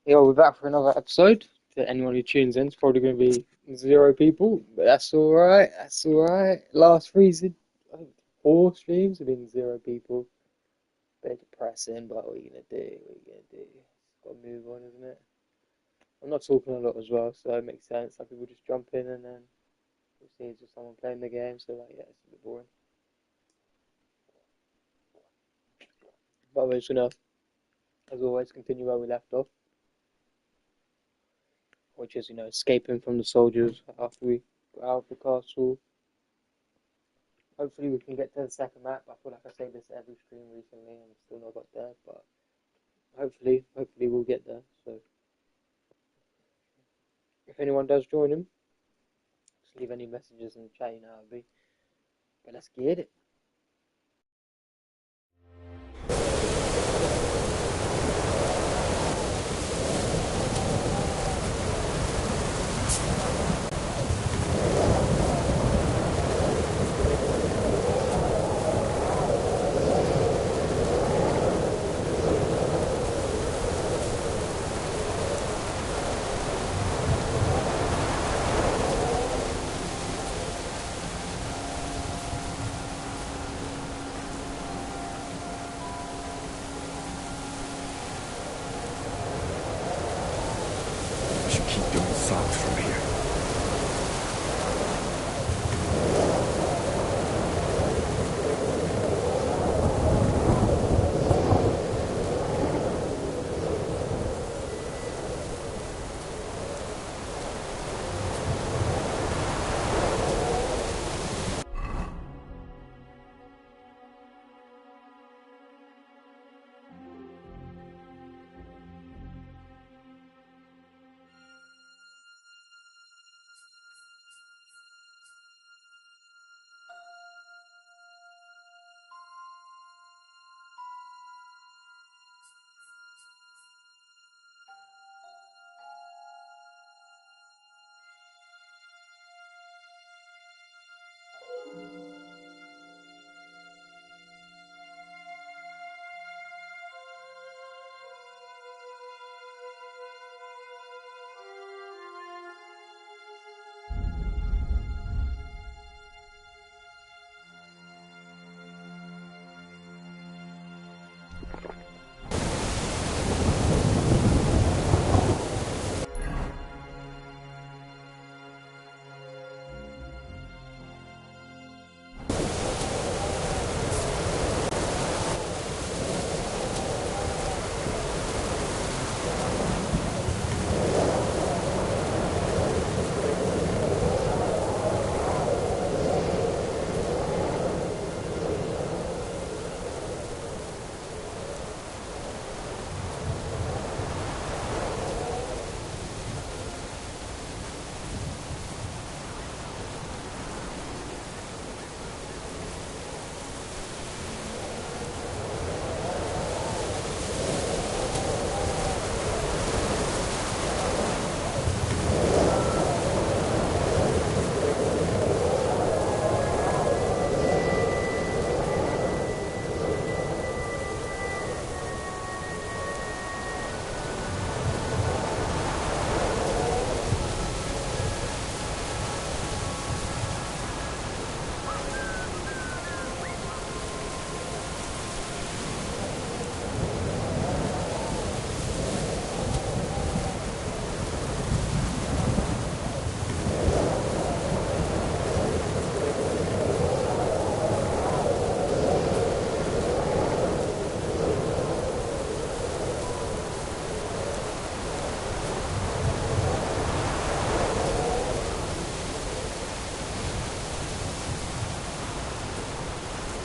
Yeah, we're back for another episode. To anyone who tunes in, it's probably going to be zero people, but that's all right. That's all right. Last season, I think 4 streams have been zero people. Bit depressing, but what are you gonna do? What are you gonna do? Got to move on, isn't it? I'm not talking a lot as well, so it makes sense. Like people just jump in and then we'll see it's just someone playing the game. So like, yeah, it's a bit boring. But we're just gonna, as always, continue where we left off, which is escaping from the soldiers after we got out of the castle. Hopefully we can get to the second map. I feel like I say this every stream recently and still not got there, but hopefully we'll get there. So if anyone does join him, just leave any messages in the chat, Abby. But let's get it.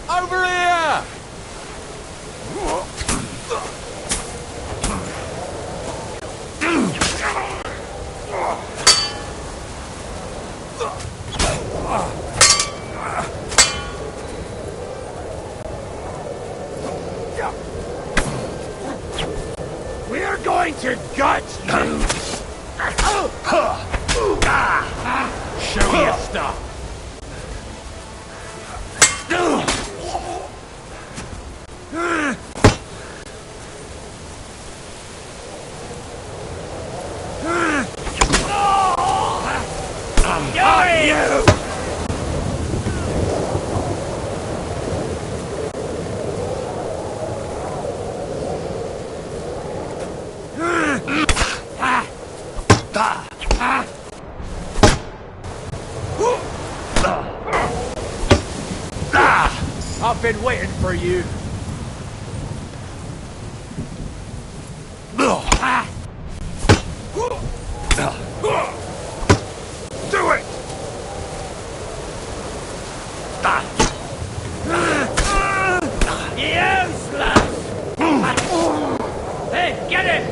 Over here! We're going to gut you! Show your stuff! You! I've been waiting for you. Do it! Useless! Hey, get it!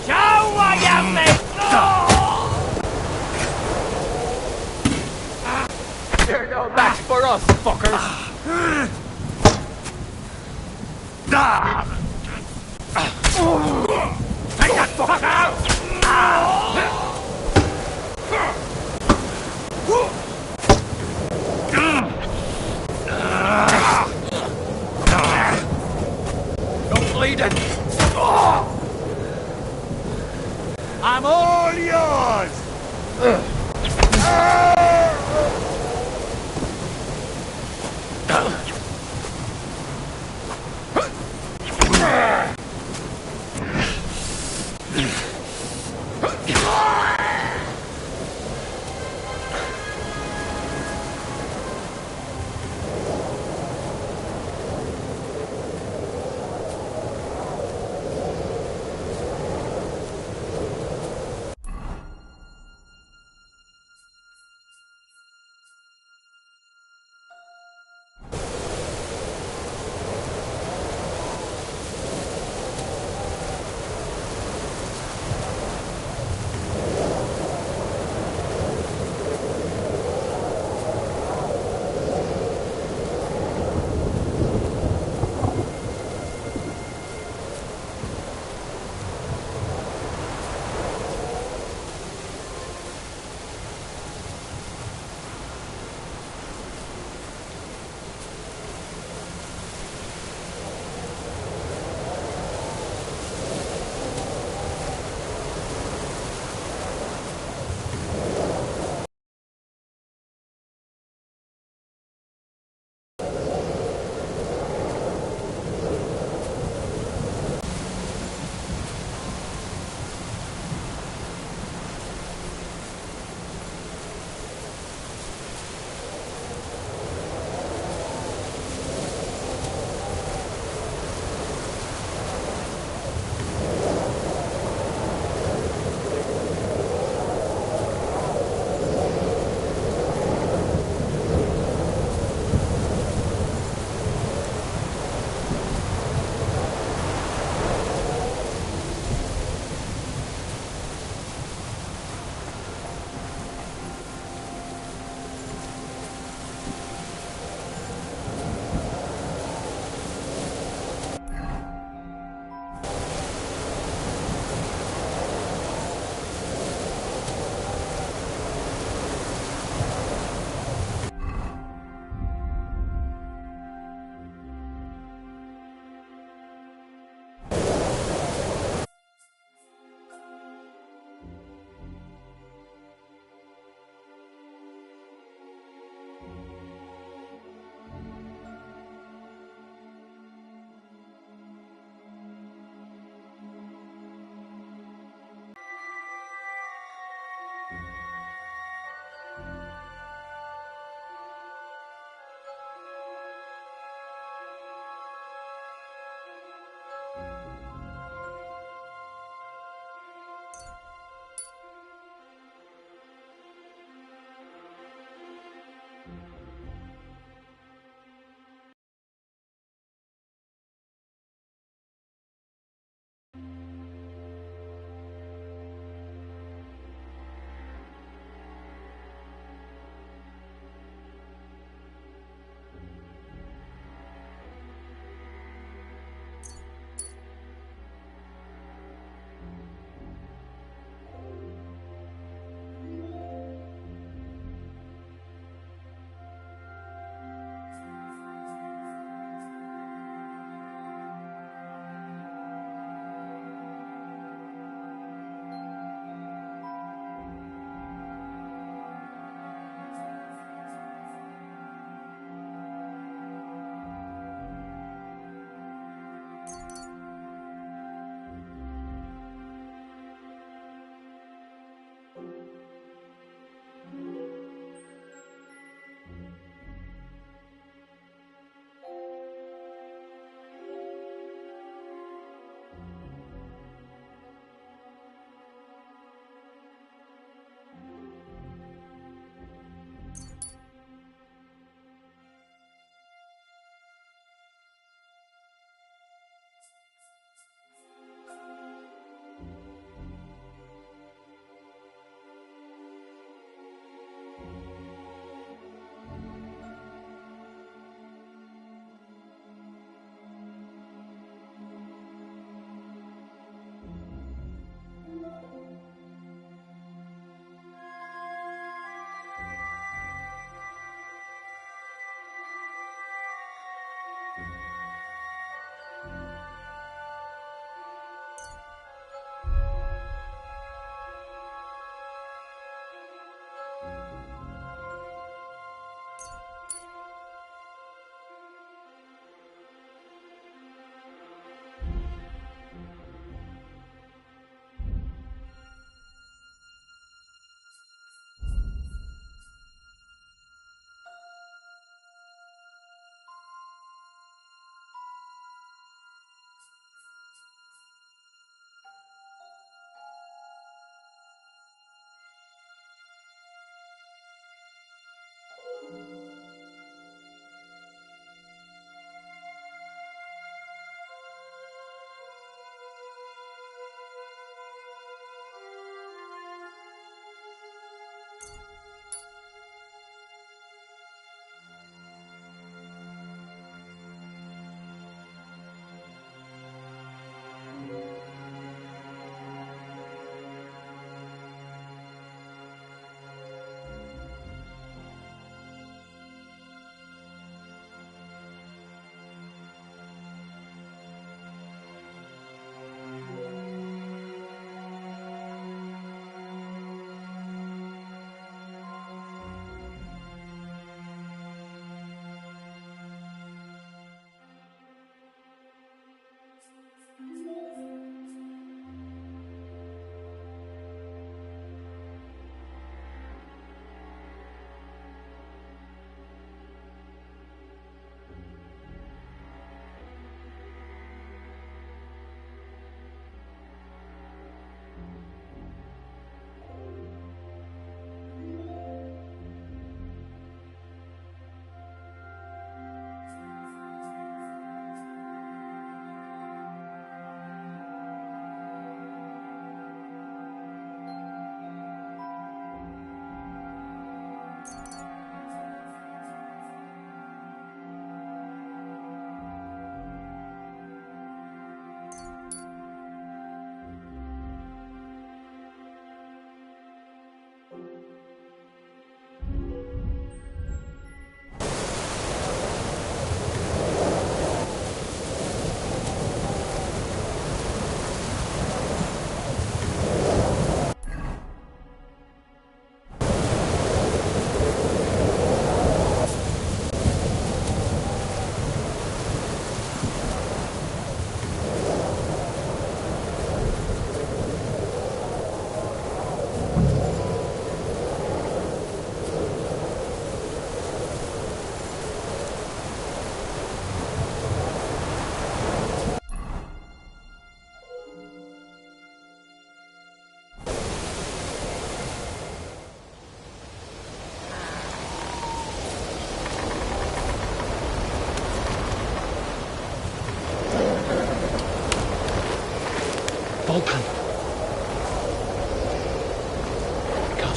Show what you make! They're no match for us, fuckers! Take that fuck out! You're bleeding! I'm all yours!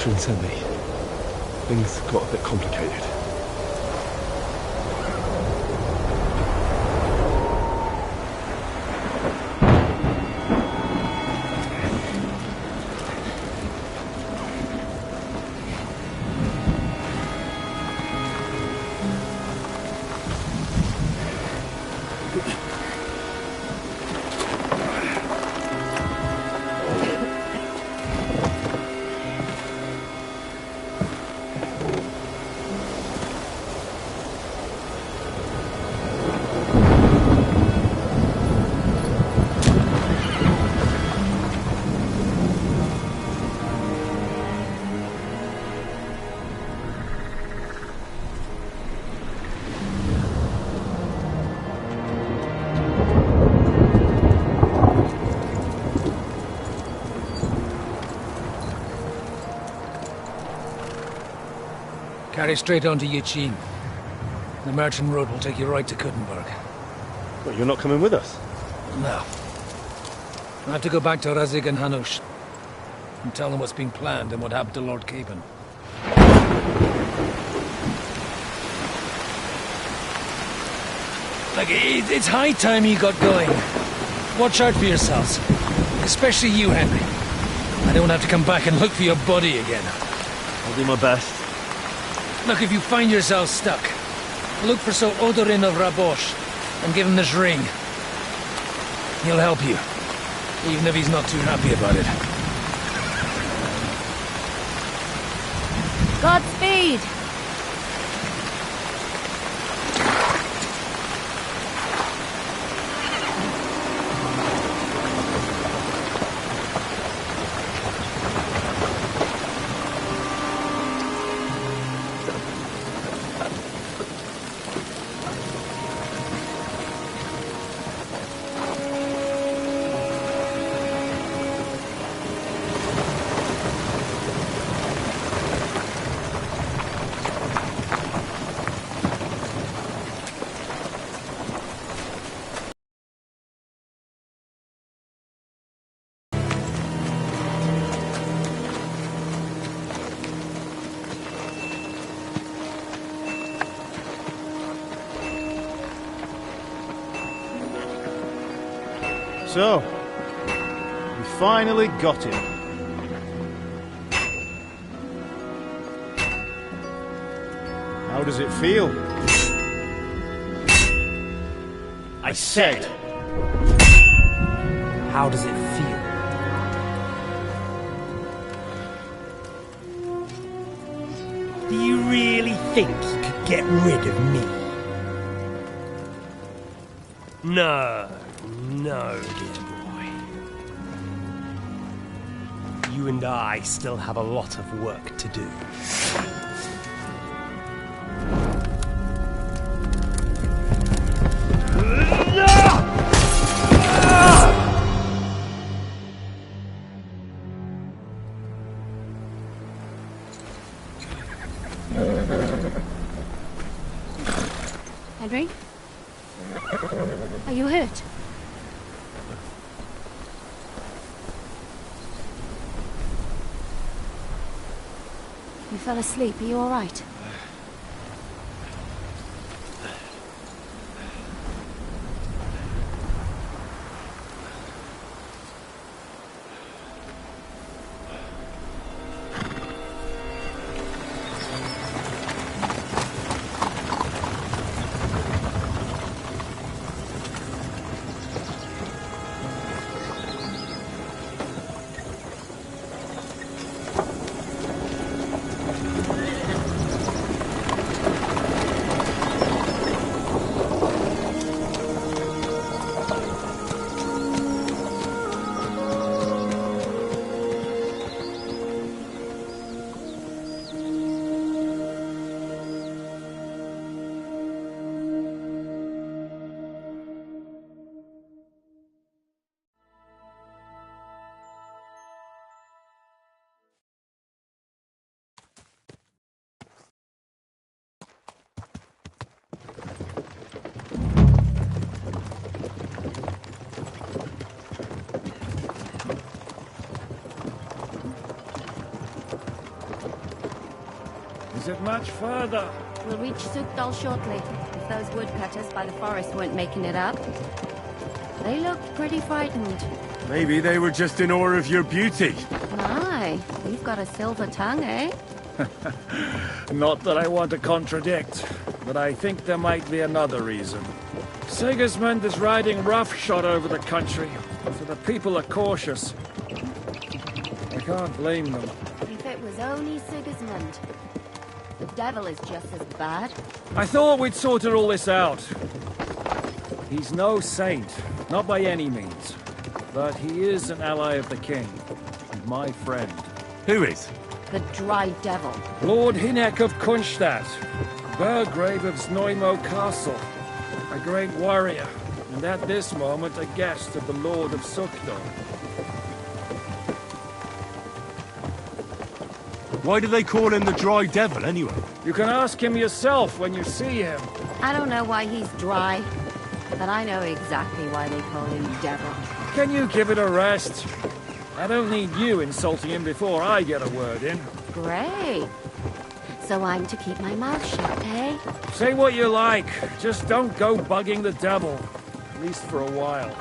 Catherine sent me. Things got a bit complicated. Carry straight on to Yuchin. The merchant road will take you right to Kuttenberg. Well, you're not coming with us? No. I have to go back to Razig and Hanush and tell them what's been planned and what happened to Lord Capen. Look, it's high time you got going. Watch out for yourselves. Especially you, Henry. I don't have to come back and look for your body again. I'll do my best. Look, if you find yourself stuck, look for Sir Odorin of Rabosh and give him this ring. He'll help you, even if he's not too happy about it. Godspeed! So, we finally got him. How does it feel? I said, how does it feel? Do you really think you could get rid of me? No, no, dear boy. You and I still have a lot of work to do. Henry? Are you hurt? You fell asleep. Are you all right? Is it much further? We'll reach Sukdal shortly, if those woodcutters by the forest weren't making it up. They looked pretty frightened. Maybe they were just in awe of your beauty. My, you've got a silver tongue, eh? Not that I want to contradict, but I think there might be another reason. Sigismund is riding roughshod over the country, so the people are cautious. I can't blame them. If it was only Sigismund. The devil is just as bad. I thought we'd sorted all this out. He's no saint, not by any means. But he is an ally of the king, and my friend. Who is? The dry devil. Lord Hinek of Kunstadt, Burgrave of Znojmo Castle, a great warrior, and at this moment a guest of the Lord of Sukdal. Why do they call him the Dry Devil, anyway? You can ask him yourself when you see him. I don't know why he's dry, but I know exactly why they call him devil. Can you give it a rest? I don't need you insulting him before I get a word in. Great. So I'm to keep my mouth shut, eh? Say what you like, just don't go bugging the devil. At least for a while.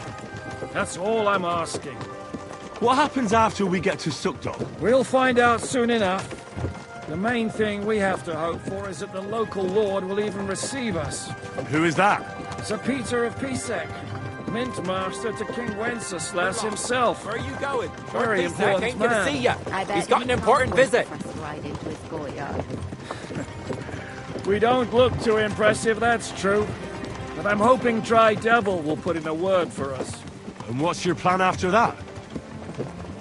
That's all I'm asking. What happens after we get to Sukdal? We'll find out soon enough. The main thing we have to hope for is that the local lord will even receive us. Who is that? Sir Peter of Pisek, Mint Master to King Wenceslas himself. Where are you going? Very important Came here to man. see you. I bet He's got he an important can't wait visit. for us to ride into his courtyard. We don't look too impressive, that's true. But I'm hoping Dry Devil will put in a word for us. And what's your plan after that?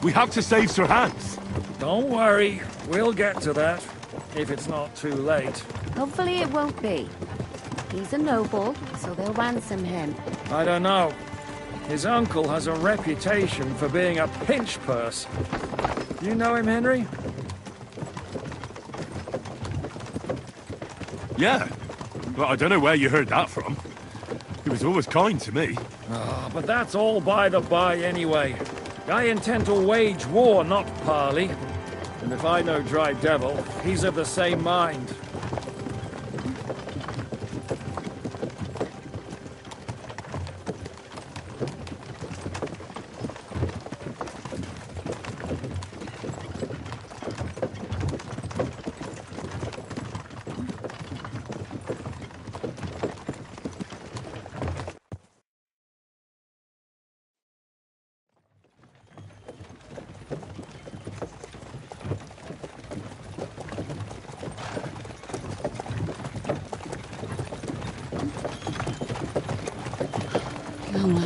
We have to save Sir Hans. Don't worry, we'll get to that. If it's not too late. Hopefully it won't be. He's a noble, so they'll ransom him. I don't know. His uncle has a reputation for being a pinch purse. You know him, Henry? Yeah. Well, I don't know where you heard that from. He was always kind to me. Oh, but that's all by the by anyway. I intend to wage war, not parley. And if I know Dry Devil, he's of the same mind. Come on.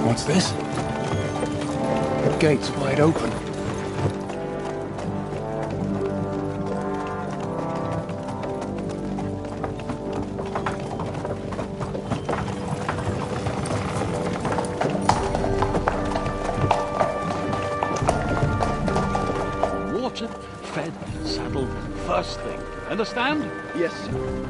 What's this? The gate's wide open. Watered, fed, saddled, first thing. Understand? Yes, sir.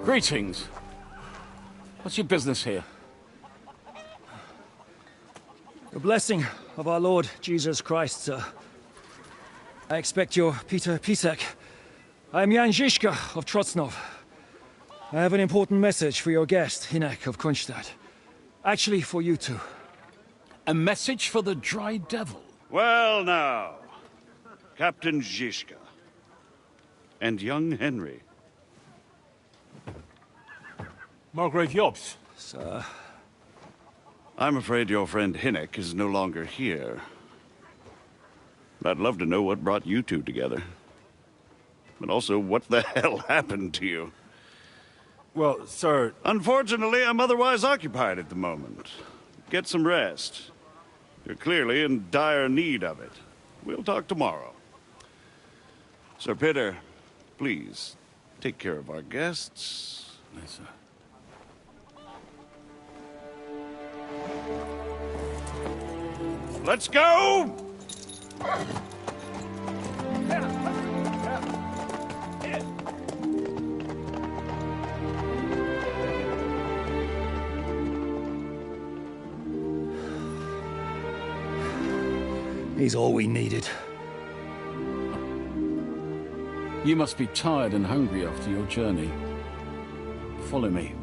Greetings. What's your business here? The blessing of our Lord Jesus Christ, sir. I expect you're Peter Pisek. I am Jan Žižka of Trocnov. I have an important message for your guest, Hinek of Kunstadt. Actually, for you two. A message for the Dry Devil. Well now, Captain Žižka and young Henry. Margrave Jobs. Sir. I'm afraid your friend Hinek is no longer here. I'd love to know what brought you two together. But also, what the hell happened to you? Well, sir... Unfortunately, I'm otherwise occupied at the moment. Get some rest. You're clearly in dire need of it. We'll talk tomorrow. Sir Peter, please, take care of our guests. Yes, sir. Let's go! He's all we needed. You must be tired and hungry after your journey. Follow me.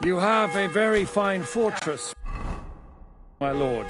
You have a very fine fortress, my lord.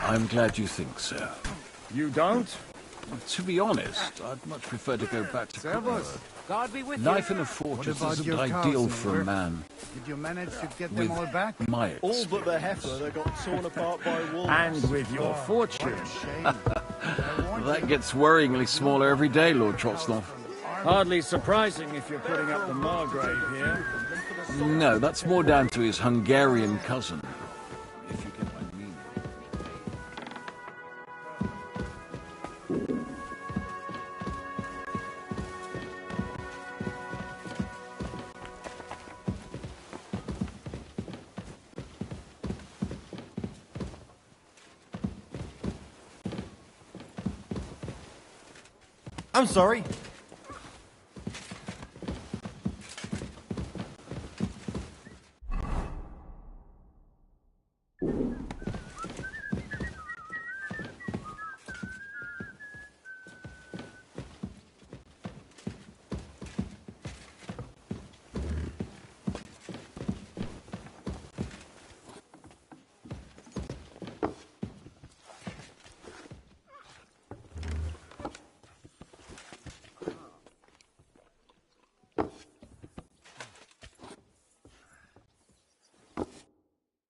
I'm glad you think so. You don't? To be honest, I'd much prefer to go back to Servus. God be with life you. in a fortress about isn't your ideal cows, for a neighbor? man Did you manage to get with them all back? my All experience. but the heifer that got torn apart by wolves. And with your fortune. Shame. I warned That you. gets worryingly smaller every day, Lord Trotsnov. Hardly surprising if you're putting up the Margrave here. No, that's more down to his Hungarian cousin, if you get my meaning. I'm sorry.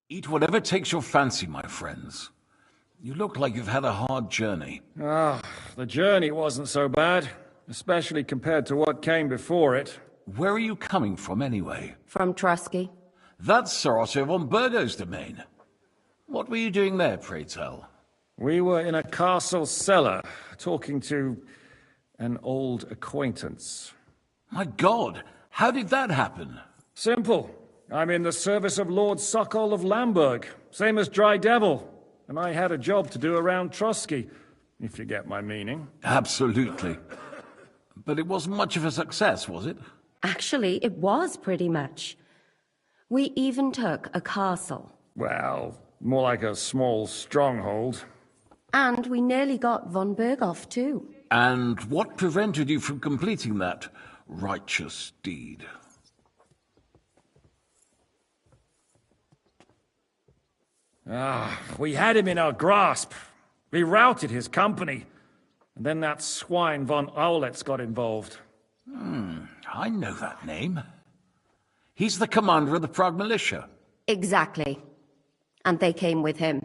Eat whatever takes your fancy, my friends. You look like you've had a hard journey. Ah, the journey wasn't so bad, especially compared to what came before it. Where are you coming from, anyway? From Trusky. That's Sir Otto von Burgo's domain. What were you doing there, pray tell? We were in a castle cellar, talking to an old acquaintance. My God, how did that happen? Simple. I'm in the service of Lord Sokol of Lamberg, same as Dry Devil, and I had a job to do around Trusky, if you get my meaning. Absolutely. But it wasn't much of a success, was it? Actually, it was pretty much. We even took a castle. Well, more like a small stronghold. And we nearly got von Berghoff, too. And what prevented you from completing that righteous deed? Ah, we had him in our grasp. We routed his company. And then that swine von Aulitz got involved. I know that name. He's the commander of the Prague militia. Exactly. And they came with him.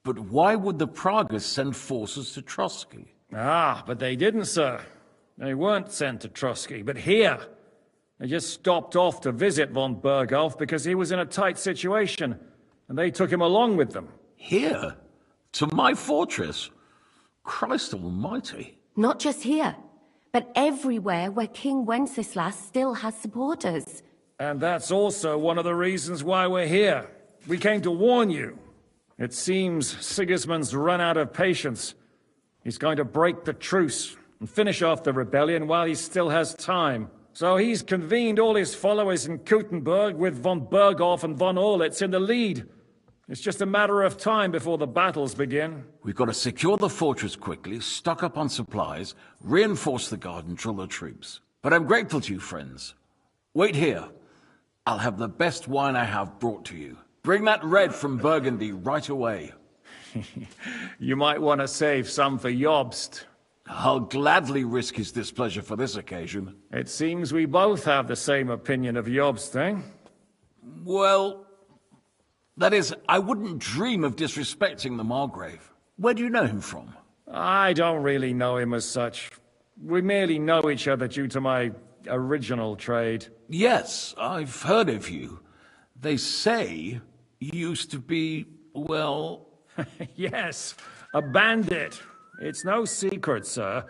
But why would the Praguers send forces to Trusky? Ah, but they didn't, sir. They weren't sent to Trusky, but here. They just stopped off to visit von Berghoff because he was in a tight situation, and they took him along with them. Here? To my fortress? Christ almighty. Not just here, but everywhere where King Wenceslas still has supporters. And that's also one of the reasons why we're here. We came to warn you. It seems Sigismund's run out of patience. He's going to break the truce and finish off the rebellion while he still has time. So he's convened all his followers in Kuttenberg with von Berghoff and von Aulitz in the lead. It's just a matter of time before the battles begin. We've got to secure the fortress quickly, stock up on supplies, reinforce the guard and drill the troops. But I'm grateful to you, friends. Wait here. I'll have the best wine I have brought to you. Bring that red from Burgundy right away. You might want to save some for Jobst. I'll gladly risk his displeasure for this occasion. It seems we both have the same opinion of Jobst, eh? Well, that is, I wouldn't dream of disrespecting the Margrave. Where do you know him from? I don't really know him as such. We merely know each other due to my original trade. Yes, I've heard of you. They say you used to be, well... Yes, a bandit. It's no secret, sir.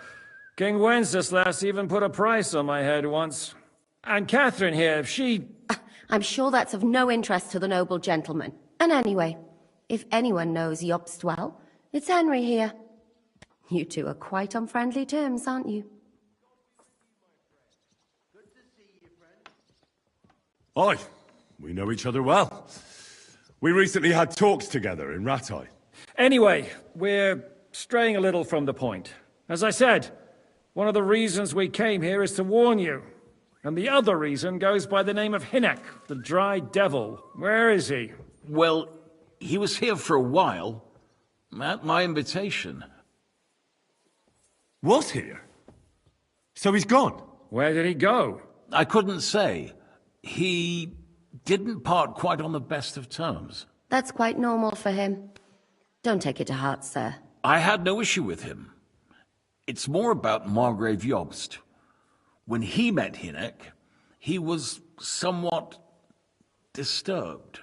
King Wenceslas even put a price on my head once. And Catherine here, she... I'm sure that's of no interest to the noble gentleman. And anyway, if anyone knows Jobst well, it's Henry here. You two are quite on friendly terms, aren't you? Aye, we know each other well. We recently had talks together in Rattay. Anyway, we're straying a little from the point. As I said, one of the reasons we came here is to warn you. And the other reason goes by the name of Hinnek, the Dry Devil. Where is he? Well, he was here for a while. At my invitation. Was here? So he's gone? Where did he go? I couldn't say. He didn't part quite on the best of terms. That's quite normal for him. Don't take it to heart, sir. I had no issue with him. It's more about Margrave Jobst. When he met Hynek, he was somewhat disturbed.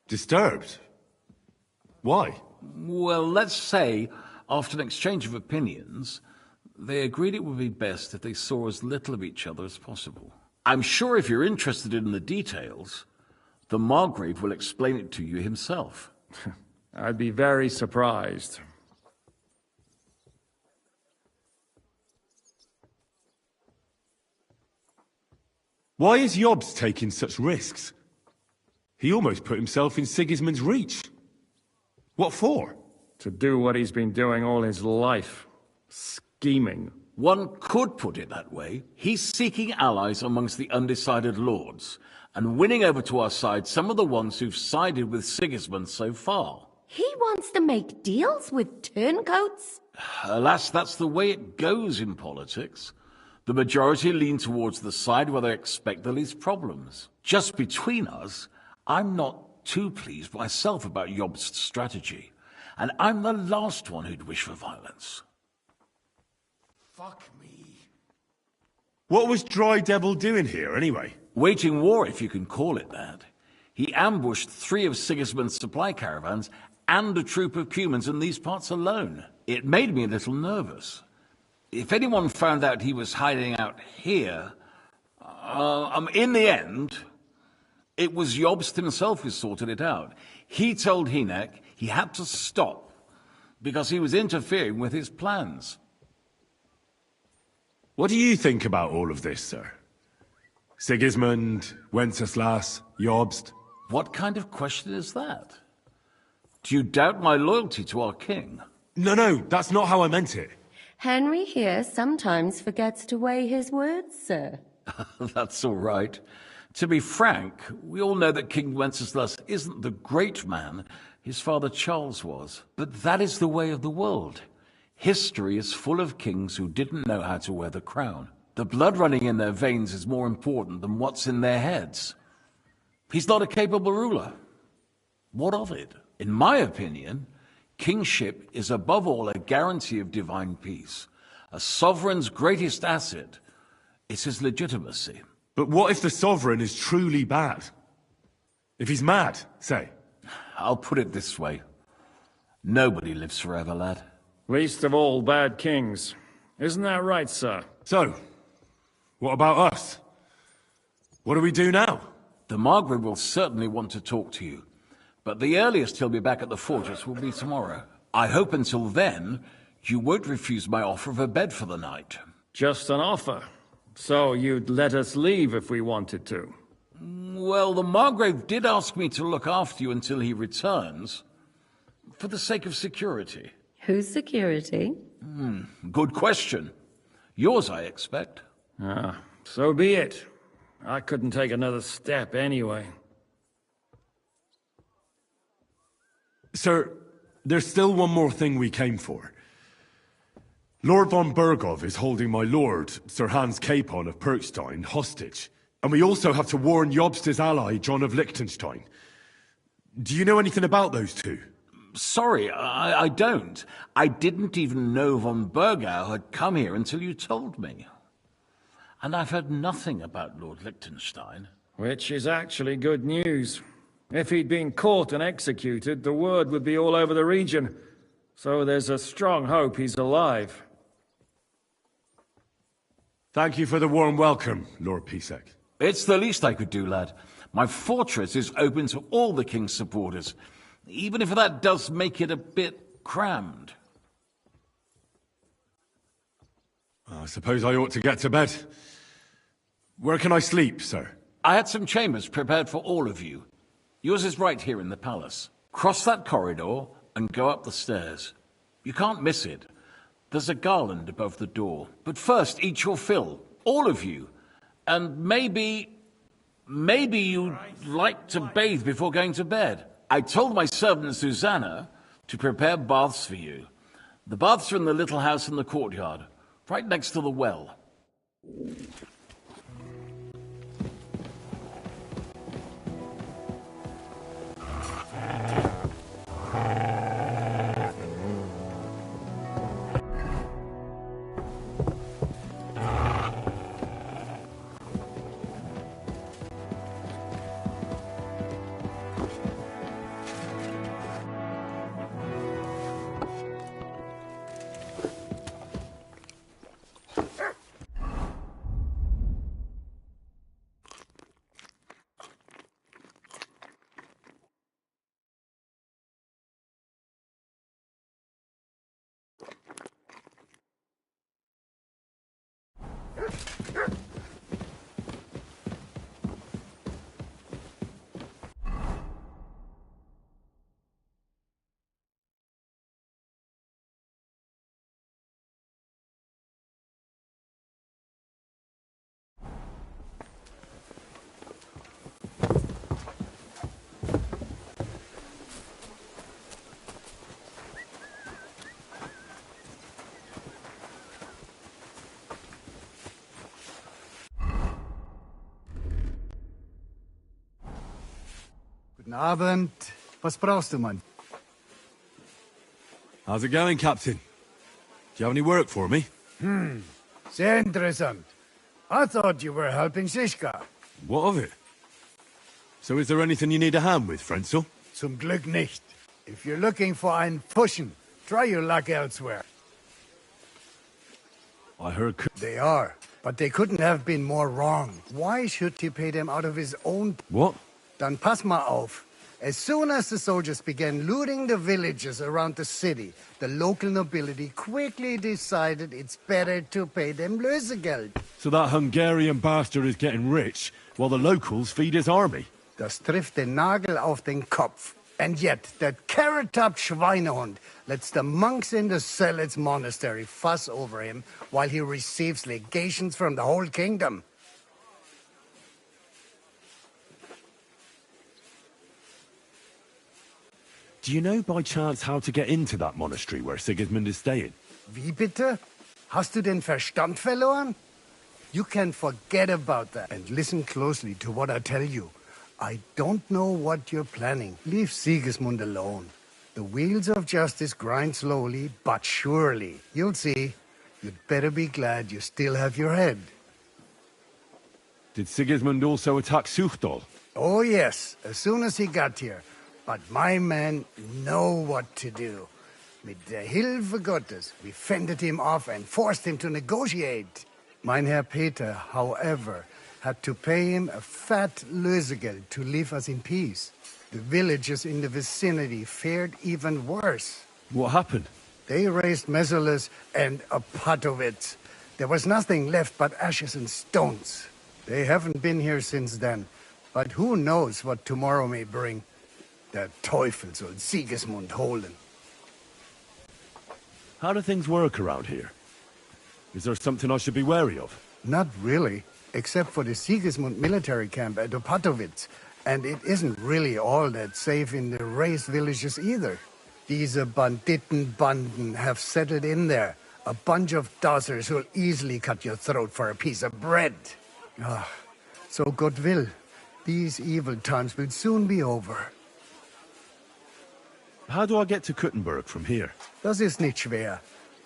Disturbed? Why? Well, let's say, after an exchange of opinions, they agreed it would be best if they saw as little of each other as possible. I'm sure if you're interested in the details, the Margrave will explain it to you himself. I'd be very surprised. Why is Jobs taking such risks? He almost put himself in Sigismund's reach. What for? To do what he's been doing all his life. Scheming. One could put it that way. He's seeking allies amongst the undecided lords, and winning over to our side some of the ones who've sided with Sigismund so far. He wants to make deals with turncoats? Alas, that's the way it goes in politics. The majority lean towards the side where they expect the least problems. Just between us, I'm not too pleased myself about Jobst's strategy, and I'm the last one who'd wish for violence. Fuck me. What was Dry Devil doing here, anyway? Waging war, if you can call it that. He ambushed 3 of Sigismund's supply caravans and a troop of Cumans in these parts alone. It made me a little nervous. If anyone found out he was hiding out here, in the end, it was Jobst himself who sorted it out. He told Hynek he had to stop because he was interfering with his plans. What do you think about all of this, sir? Sigismund, Wenceslas, Jobst? What kind of question is that? Do you doubt my loyalty to our king? No, that's not how I meant it. Henry here sometimes forgets to weigh his words, sir. That's all right. To be frank, we all know that King Wenceslas isn't the great man his father Charles was. But that is the way of the world. History is full of kings who didn't know how to wear the crown. The blood running in their veins is more important than what's in their heads. He's not a capable ruler. What of it? In my opinion, kingship is above all a guarantee of divine peace. A sovereign's greatest asset is his legitimacy. But what if the sovereign is truly bad? If he's mad, say? I'll put it this way. Nobody lives forever, lad. Least of all bad kings. Isn't that right, sir? So, what about us? What do we do now? The Margrave will certainly want to talk to you, but the earliest he'll be back at the fortress will be tomorrow. I hope until then, you won't refuse my offer of a bed for the night. Just an offer. So you'd let us leave if we wanted to? Well, the Margrave did ask me to look after you until he returns, for the sake of security. Whose security? Good question. Yours, I expect. So be it. I couldn't take another step anyway. Sir, there's still one more thing we came for. Lord von Bergov is holding my lord, Sir Hans Capon of Perkstein, hostage. And we also have to warn Jobst's ally, John of Liechtenstein. Do you know anything about those two? Sorry, I don't. I didn't even know von Bergau had come here until you told me. And I've heard nothing about Lord Liechtenstein. Which is actually good news. If he'd been caught and executed, the word would be all over the region. So there's a strong hope he's alive. Thank you for the warm welcome, Lord Pisek. It's the least I could do, lad. My fortress is open to all the king's supporters, even if that does make it a bit crammed. I suppose I ought to get to bed. Where can I sleep, sir? I had some chambers prepared for all of you. Yours is right here in the palace. Cross that corridor and go up the stairs. You can't miss it. There's a garland above the door. But first, eat your fill, all of you. And maybe you'd like to bathe before going to bed. I told my servant Susanna to prepare baths for you. The baths are in the little house in the courtyard, right next to the well. Guten Abend. Was brauchst du, Mann? How's it going, Captain? Do you have any work for me? Sehr interessant. I thought you were helping Shishka. What of it? So is there anything you need a hand with, Frenzel? Zum Glück nicht. If you're looking for einen Pushen, try your luck elsewhere. I heard... They are, but they couldn't have been more wrong. Why should he pay them out of his own... What? Dann pass mal auf. As soon as the soldiers began looting the villages around the city, the local nobility quickly decided it's better to pay them Lösegeld. So that Hungarian bastard is getting rich, while the locals feed his army? Das trifft den Nagel auf den Kopf. And yet, that carrot-top Schweinehund lets the monks in the Zealots monastery fuss over him while he receives legations from the whole kingdom. Do you know by chance how to get into that monastery where Sigismund is staying? Wie bitte? Hast du den Verstand verloren? You can forget about that and listen closely to what I tell you. I don't know what you're planning. Leave Sigismund alone. The wheels of justice grind slowly, but surely. You'll see. You'd better be glad you still have your head. Did Sigismund also attack Suchdol? Oh yes, as soon as he got here. But my men know what to do. Mit der Hilfe Gottes, we fended him off and forced him to negotiate. Mein Herr Peter, however, had to pay him a fat Lösegeld to leave us in peace. The villagers in the vicinity fared even worse. What happened? They raised Mesolis and Opatovitz. There was nothing left but ashes and stones. They haven't been here since then, but who knows what tomorrow may bring. Der Teufel soll Sigismund holen. How do things work around here? Is there something I should be wary of? Not really, except for the Sigismund military camp at Opatovitz. And it isn't really all that safe in the raised villages either. These Banditenbanden have settled in there. A bunch of dossers who'll easily cut your throat for a piece of bread. Ah, so God will. These evil times will soon be over. How do I get to Kuttenberg from here? Das ist nicht schwer.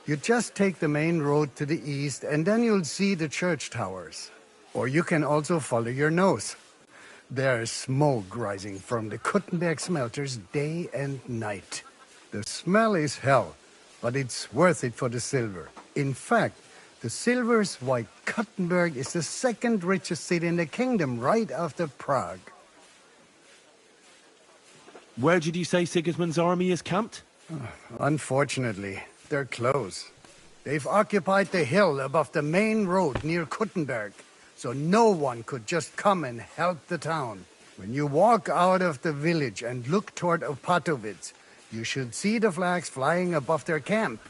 You just take the main road to the east and then you'll see the church towers. Or you can also follow your nose. There's smoke rising from the Kuttenberg smelters day and night. The smell is hell, but it's worth it for the silver. In fact, the silver's why Kuttenberg is the second richest city in the kingdom, right after Prague. Where did you say Sigismund's army is camped? Unfortunately, they're close. They've occupied the hill above the main road near Kuttenberg, so no one could just come and help the town. When you walk out of the village and look toward Opatovitz, you should see the flags flying above their camp.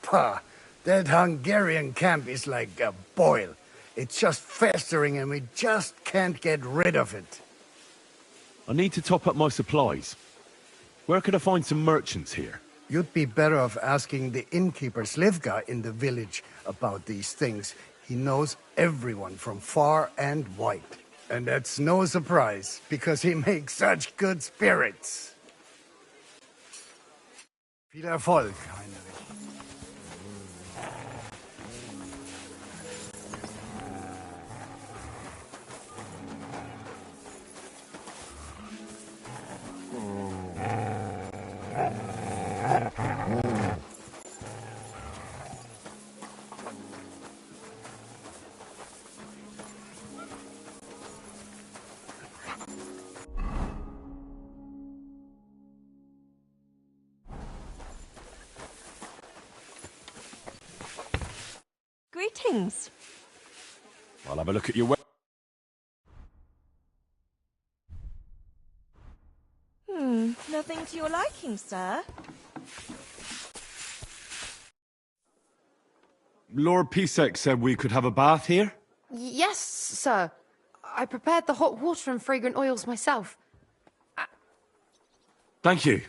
Pah! That Hungarian camp is like a boil. It's just festering and we just can't get rid of it. I need to top up my supplies. Where could I find some merchants here? You'd be better off asking the innkeeper Slivka in the village about these things. He knows everyone from far and wide. And that's no surprise, because he makes such good spirits. Viel Erfolg, Heinrich. Greetings. I'll have a look at your Nothing to your liking, sir. Lord Pisek said we could have a bath here? Yes, sir. I prepared the hot water and fragrant oils myself. Thank you.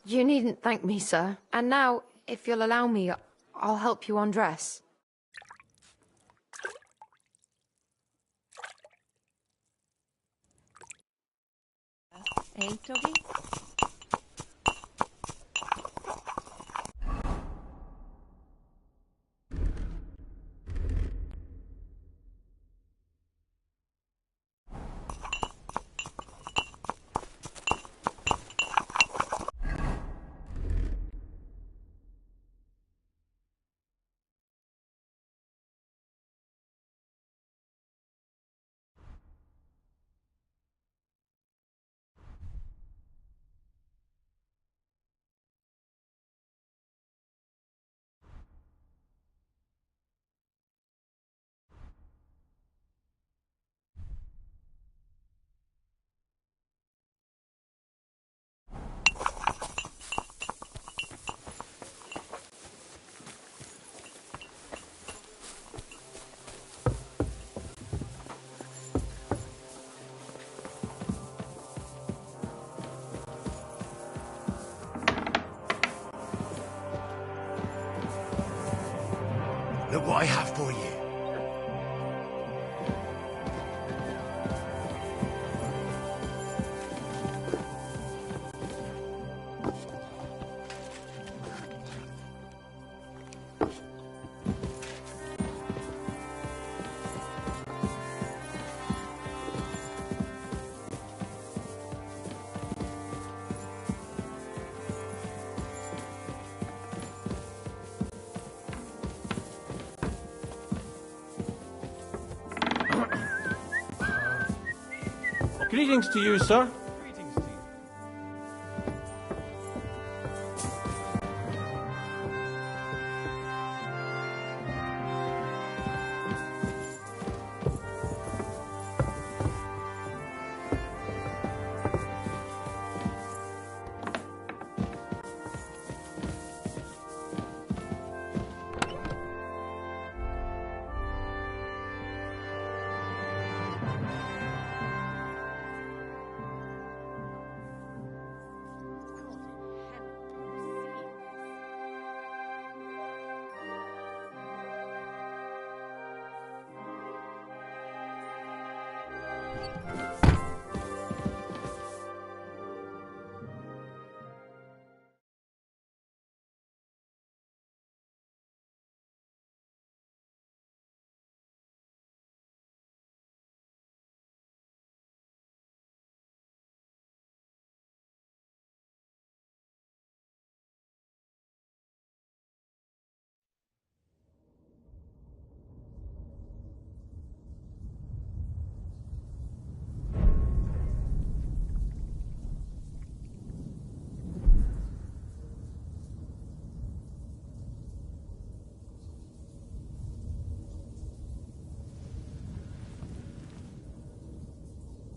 You needn't thank me, sir. And now, if you'll allow me, I'll help you undress. Hey, doggy? Look what I have for you. Greetings to you, sir.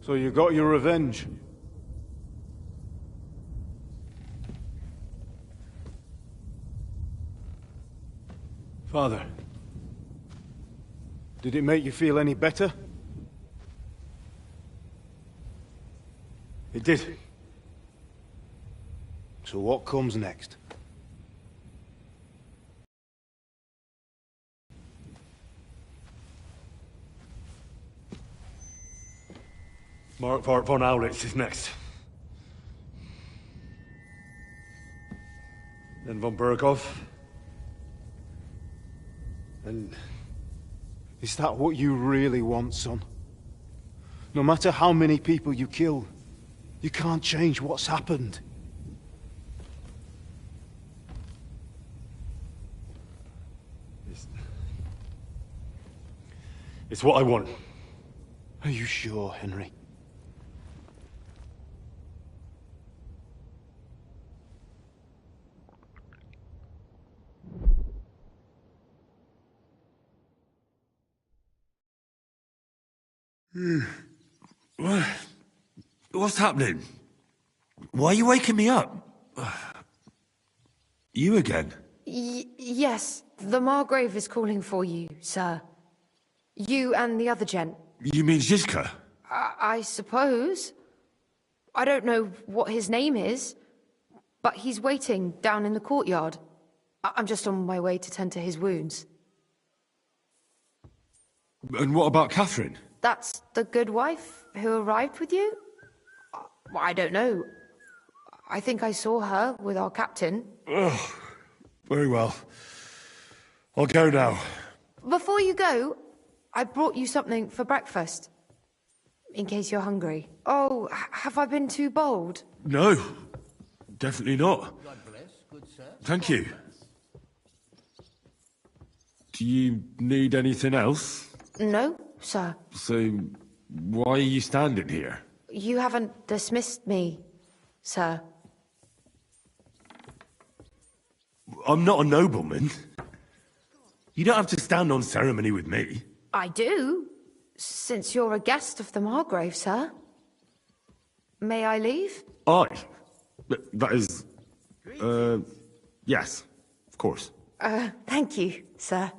So you got your revenge? Father, did it make you feel any better? It did. So what comes next? Mark von Aulitz is next. Then von Berghoff. And is that what you really want, son? No matter how many people you kill, you can't change what's happened. It's what I want. Are you sure, Henry? What's happening? Why are you waking me up? You again? Yes, the Margrave is calling for you, sir. You and the other gent. You mean Zizka? I suppose. I don't know what his name is, but he's waiting down in the courtyard. I'm just on my way to tend to his wounds. And what about Catherine? That's the good wife who arrived with you? I don't know. I think I saw her with our captain. Oh, very well. I'll go now. Before you go, I brought you something for breakfast. In case you're hungry. Oh, have I been too bold? No, definitely not. Thank you. Do you need anything else? No, sir. So, why are you standing here? You haven't dismissed me, sir. I'm not a nobleman. You don't have to stand on ceremony with me. I do, since you're a guest of the Margrave, sir. May I leave? That is... yes, of course. Thank you, sir.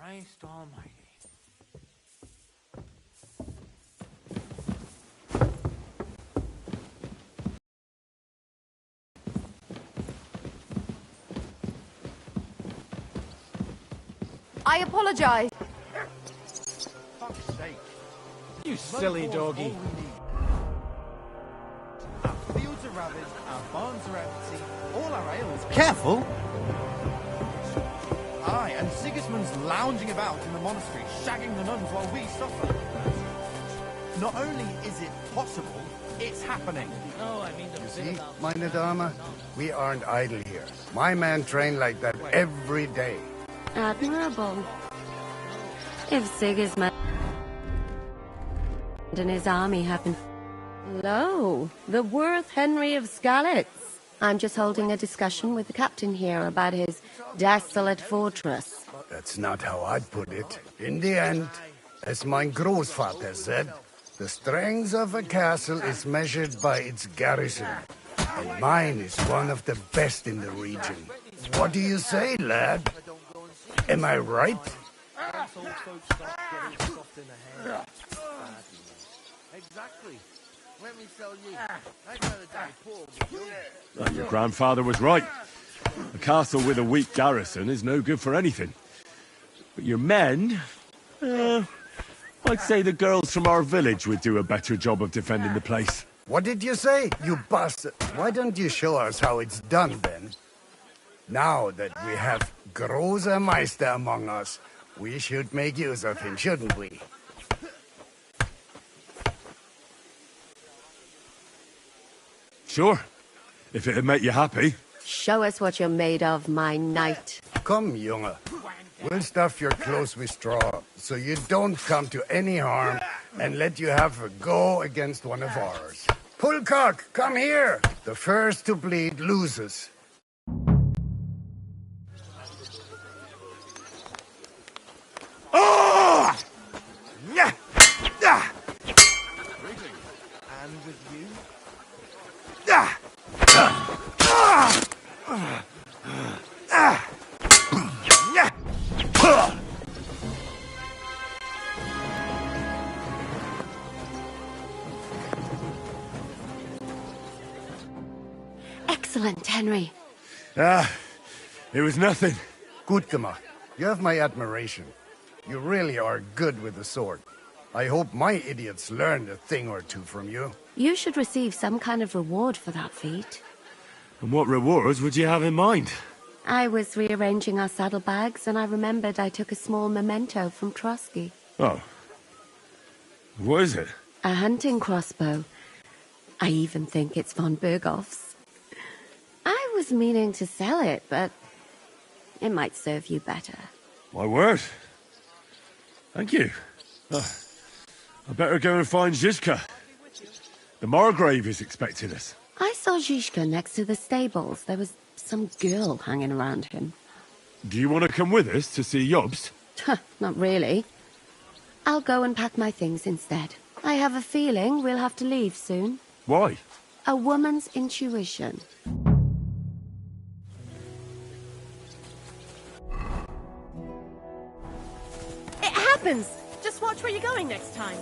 Christ almighty. I apologize. Fuck's sake. You silly doggy. Our fields are ravaged, our barns are empty, all our ale is... Careful! Aye, and Sigismund's lounging about in the monastery, shagging the nuns while we suffer. Not only is it possible, it's happening. No, I mean the See, meine Dame, we aren't idle here. My men train like that every day. Admirable. If Sigismund and his army have been... Lo, the worth Henry of Skalitz. I'm just holding a discussion with the captain here about his desolate fortress. That's not how I'd put it. In the end, as mein Großvater said, the strength of a castle is measured by its garrison. And mine is one of the best in the region. What do you say, lad? Am I right? Exactly. Let me tell you, I'd rather die poor than you. Your grandfather was right. A castle with a weak garrison is no good for anything. But your men... I'd say the girls from our village would do a better job of defending the place. What did you say, you bastard? Why don't you show us how it's done, then? Now that we have Großer Meister among us, we should make use of him, shouldn't we? Sure, if it'd make you happy. Show us what you're made of, my knight. Come, Junge. We'll stuff your clothes with straw, so you don't come to any harm, and let you have a go against one of ours. Pulcock, come here! The first to bleed loses. Oh! Yeah! Yeah! And with you? Yeah! Excellent, Henry. It was nothing. Gut gemacht. You have my admiration. You really are good with the sword. I hope my idiots learned a thing or two from you. You should receive some kind of reward for that feat. And what rewards would you have in mind? I was rearranging our saddlebags, and I remembered I took a small memento from Trotsky. Oh. What is it? A hunting crossbow. I even think it's von Berghoff's. I was meaning to sell it, but it might serve you better. My word. Thank you. I better go and find Zizka. The Margrave is expecting us. I saw Zizka next to the stables. There was some girl hanging around him. Do you want to come with us to see Jobst? Not really. I'll go and pack my things instead. I have a feeling we'll have to leave soon. Why? A woman's intuition. It happens! Just watch where you're going next time.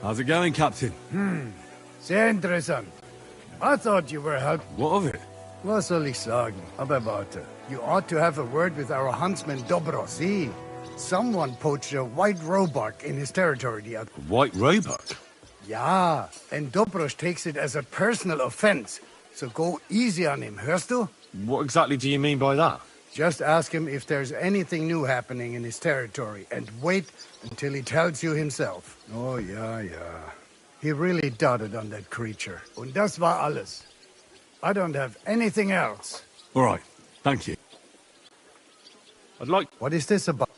How's it going, Captain? Sehr interessant. I thought you were help. What of it? Was soll ich sagen? Aber warte. You ought to have a word with our huntsman Dobro. See? Someone poached a white roebuck in his territory the other... White roebuck? Yeah, and Dobrosch takes it as a personal offense. So go easy on him, hörst du? What exactly do you mean by that? Just ask him if there's anything new happening in his territory, and wait until he tells you himself. Oh, yeah. He really doted on that creature. Und das war alles. I don't have anything else. All right, thank you. I'd like... What is this about?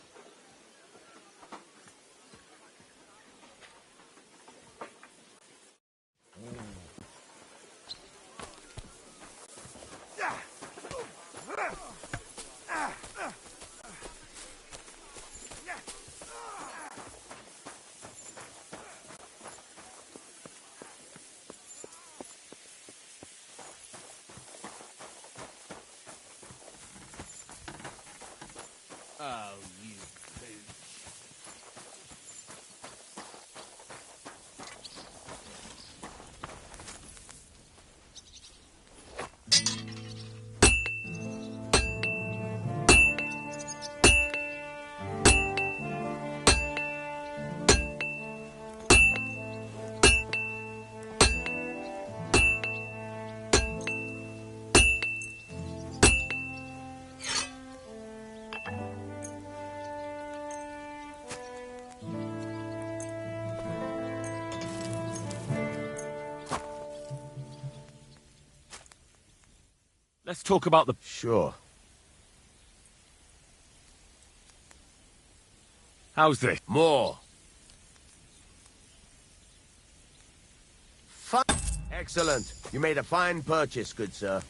Oh, you pooch. Let's talk about the... Sure. How's this? More. Excellent. You made a fine purchase, good sir.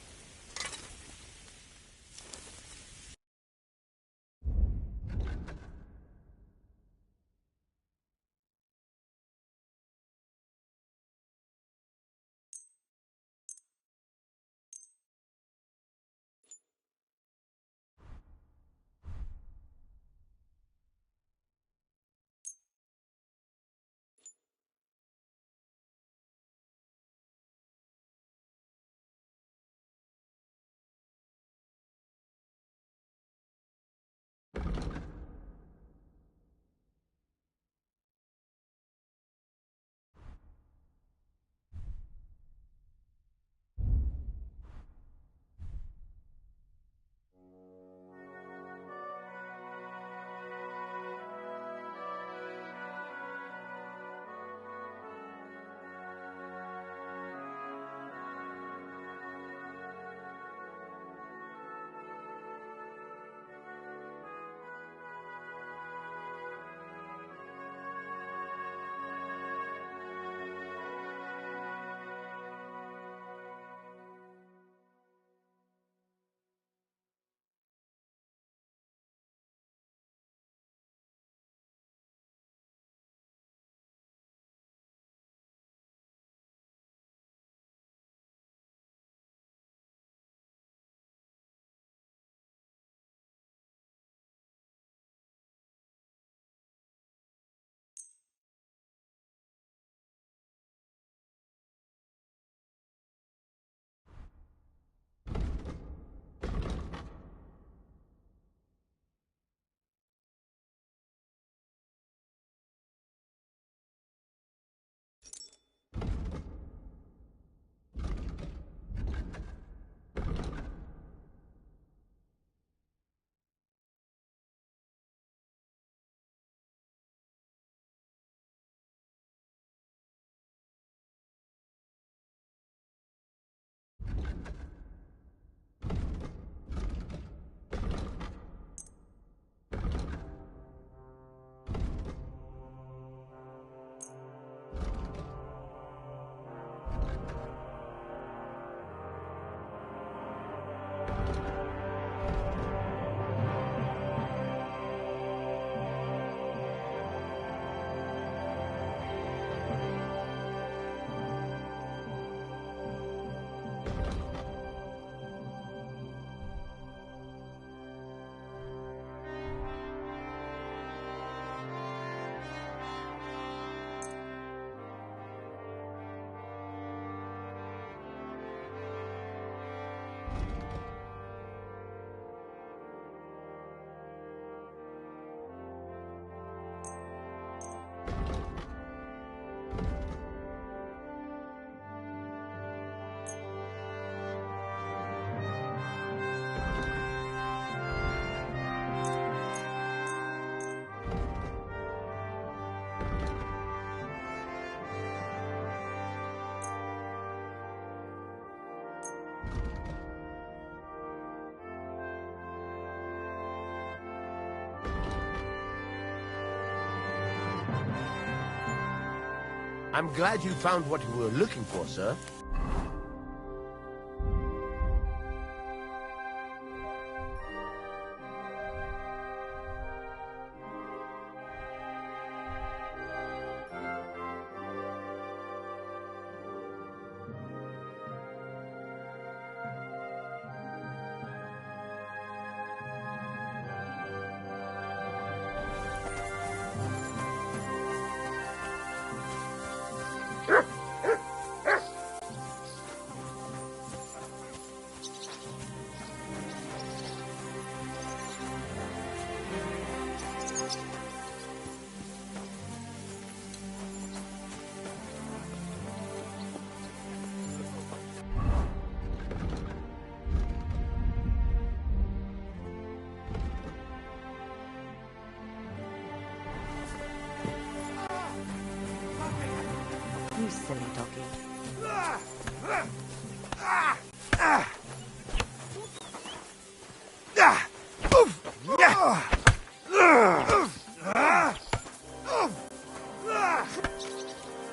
I'm glad you found what you were looking for, sir. silly doggy.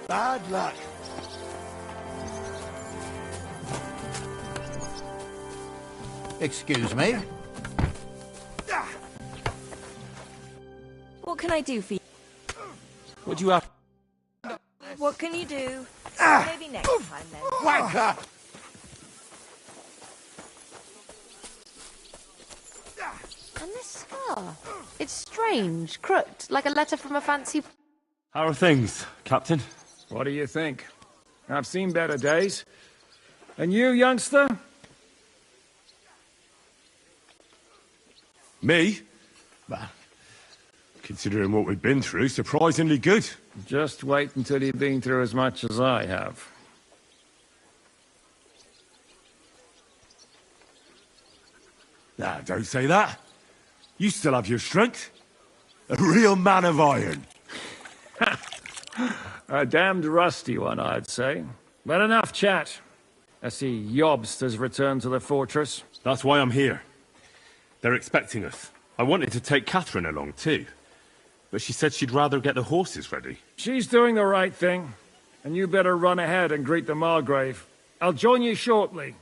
Bad luck. Excuse me? What can I do for you? What do you have? What can you do? Maybe next time then. Wanker! And this scar. It's strange, crooked, like a letter from a fancy... How are things, Captain? What do you think? I've seen better days. And you, youngster? Me? Bah, considering what we've been through, surprisingly good. Just wait until you've been through as much as I have. Nah, don't say that. You still have your strength. A real man of iron. A damned rusty one, I'd say. But enough chat. I see Jobst has returned to the fortress. That's why I'm here. They're expecting us. I wanted to take Catherine along too, but she said she'd rather get the horses ready. She's doing the right thing, and you better run ahead and greet the Margrave. I'll join you shortly.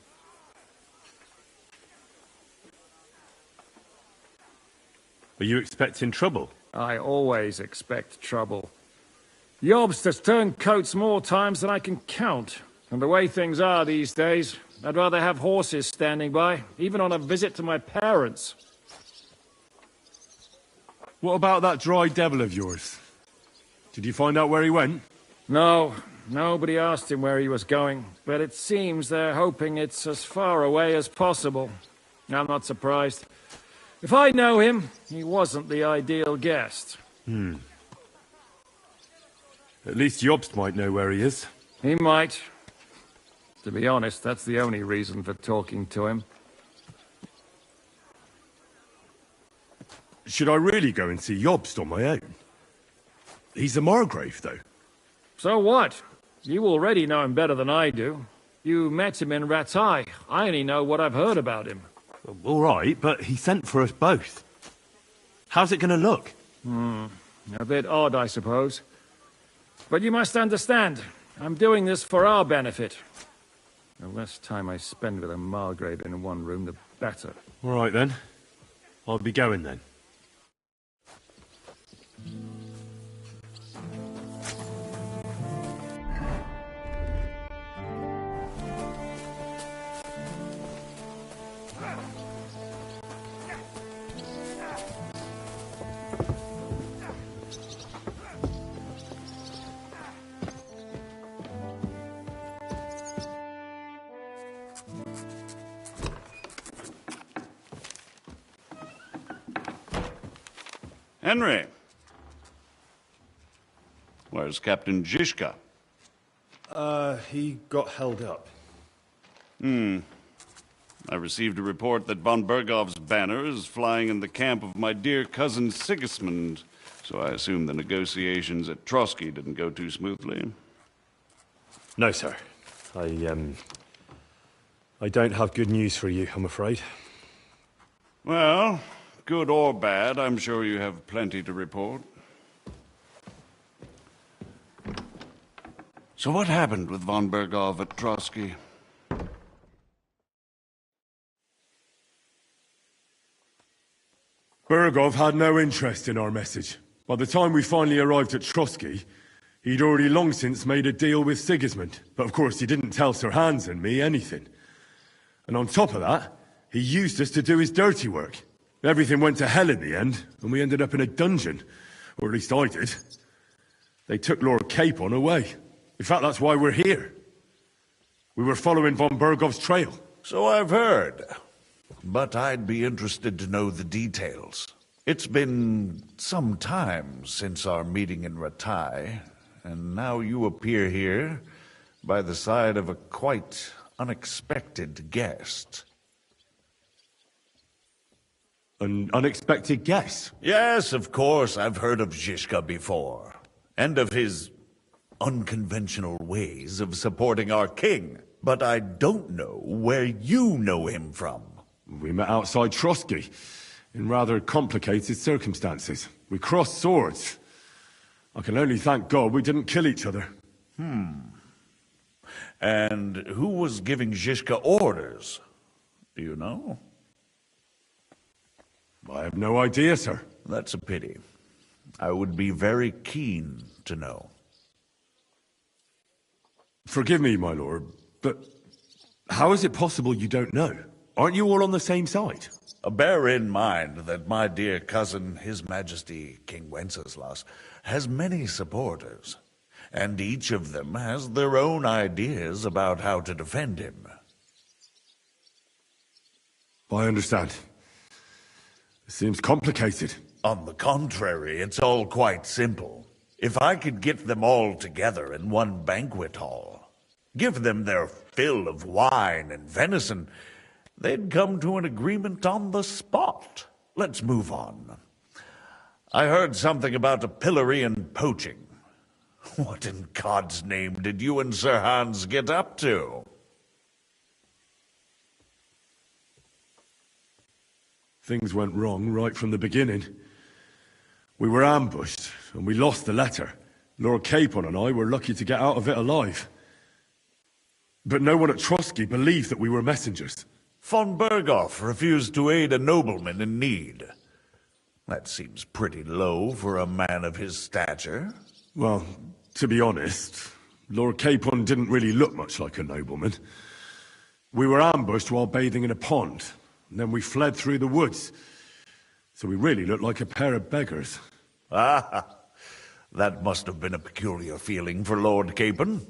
Are you expecting trouble? I always expect trouble. Jobst has turned coats more times than I can count. And the way things are these days, I'd rather have horses standing by, even on a visit to my parents. What about that dry devil of yours? Did you find out where he went? No, nobody asked him where he was going, but it seems they're hoping it's as far away as possible. I'm not surprised. If I know him, he wasn't the ideal guest. At least Jobst might know where he is. He might. To be honest, that's the only reason for talking to him. Should I really go and see Jobst on my own? He's a Margrave, though. So what? You already know him better than I do. You met him in Rattay. I only know what I've heard about him. All right, but he sent for us both. How's it going to look? A bit odd, I suppose. But you must understand, I'm doing this for our benefit. The less time I spend with a Margrave in one room, the better. All right, then. I'll be going, then. Henry. Where's Captain Zizka? He got held up. I received a report that von Bergov's banner is flying in the camp of my dear cousin Sigismund, so I assume the negotiations at Trotsky didn't go too smoothly. No, sir. I don't have good news for you, I'm afraid. Well, good or bad, I'm sure you have plenty to report. So what happened with von Bergov at Trotsky? Bergov had no interest in our message. By the time we finally arrived at Trotsky, he'd already long since made a deal with Sigismund. But of course he didn't tell Sir Hans and me anything. And on top of that, he used us to do his dirty work. Everything went to hell in the end, and we ended up in a dungeon. Or at least I did. They took Lord Capon away. In fact, that's why we're here. We were following von Bergov's trail. So I've heard. But I'd be interested to know the details. It's been some time since our meeting in Rattay, and now you appear here by the side of a quite unexpected guest. An unexpected guest? Yes, of course, I've heard of Zizka before. And of his unconventional ways of supporting our king, but I don't know where you know him from. We met outside Trotsky, in rather complicated circumstances. We crossed swords. I can only thank God we didn't kill each other. And who was giving Zhishka orders? Do you know? I have no idea, sir. That's a pity. I would be very keen to know. Forgive me, my lord, but how is it possible you don't know? Aren't you all on the same side? Bear in mind that my dear cousin, His Majesty King Wenceslas, has many supporters, and each of them has their own ideas about how to defend him. I understand. It seems complicated. On the contrary, it's all quite simple. If I could get them all together in one banquet hall, give them their fill of wine and venison, they'd come to an agreement on the spot. Let's move on. I heard something about a pillory and poaching. What in God's name did you and Sir Hans get up to? Things went wrong right from the beginning. We were ambushed, and we lost the letter. Lord Capon and I were lucky to get out of it alive. But no one at Trotsky believed that we were messengers. Von Berghoff refused to aid a nobleman in need. That seems pretty low for a man of his stature. Well, to be honest, Lord Capon didn't really look much like a nobleman. We were ambushed while bathing in a pond, and then we fled through the woods. So we really looked like a pair of beggars. Ah, that must have been a peculiar feeling for Lord Capon.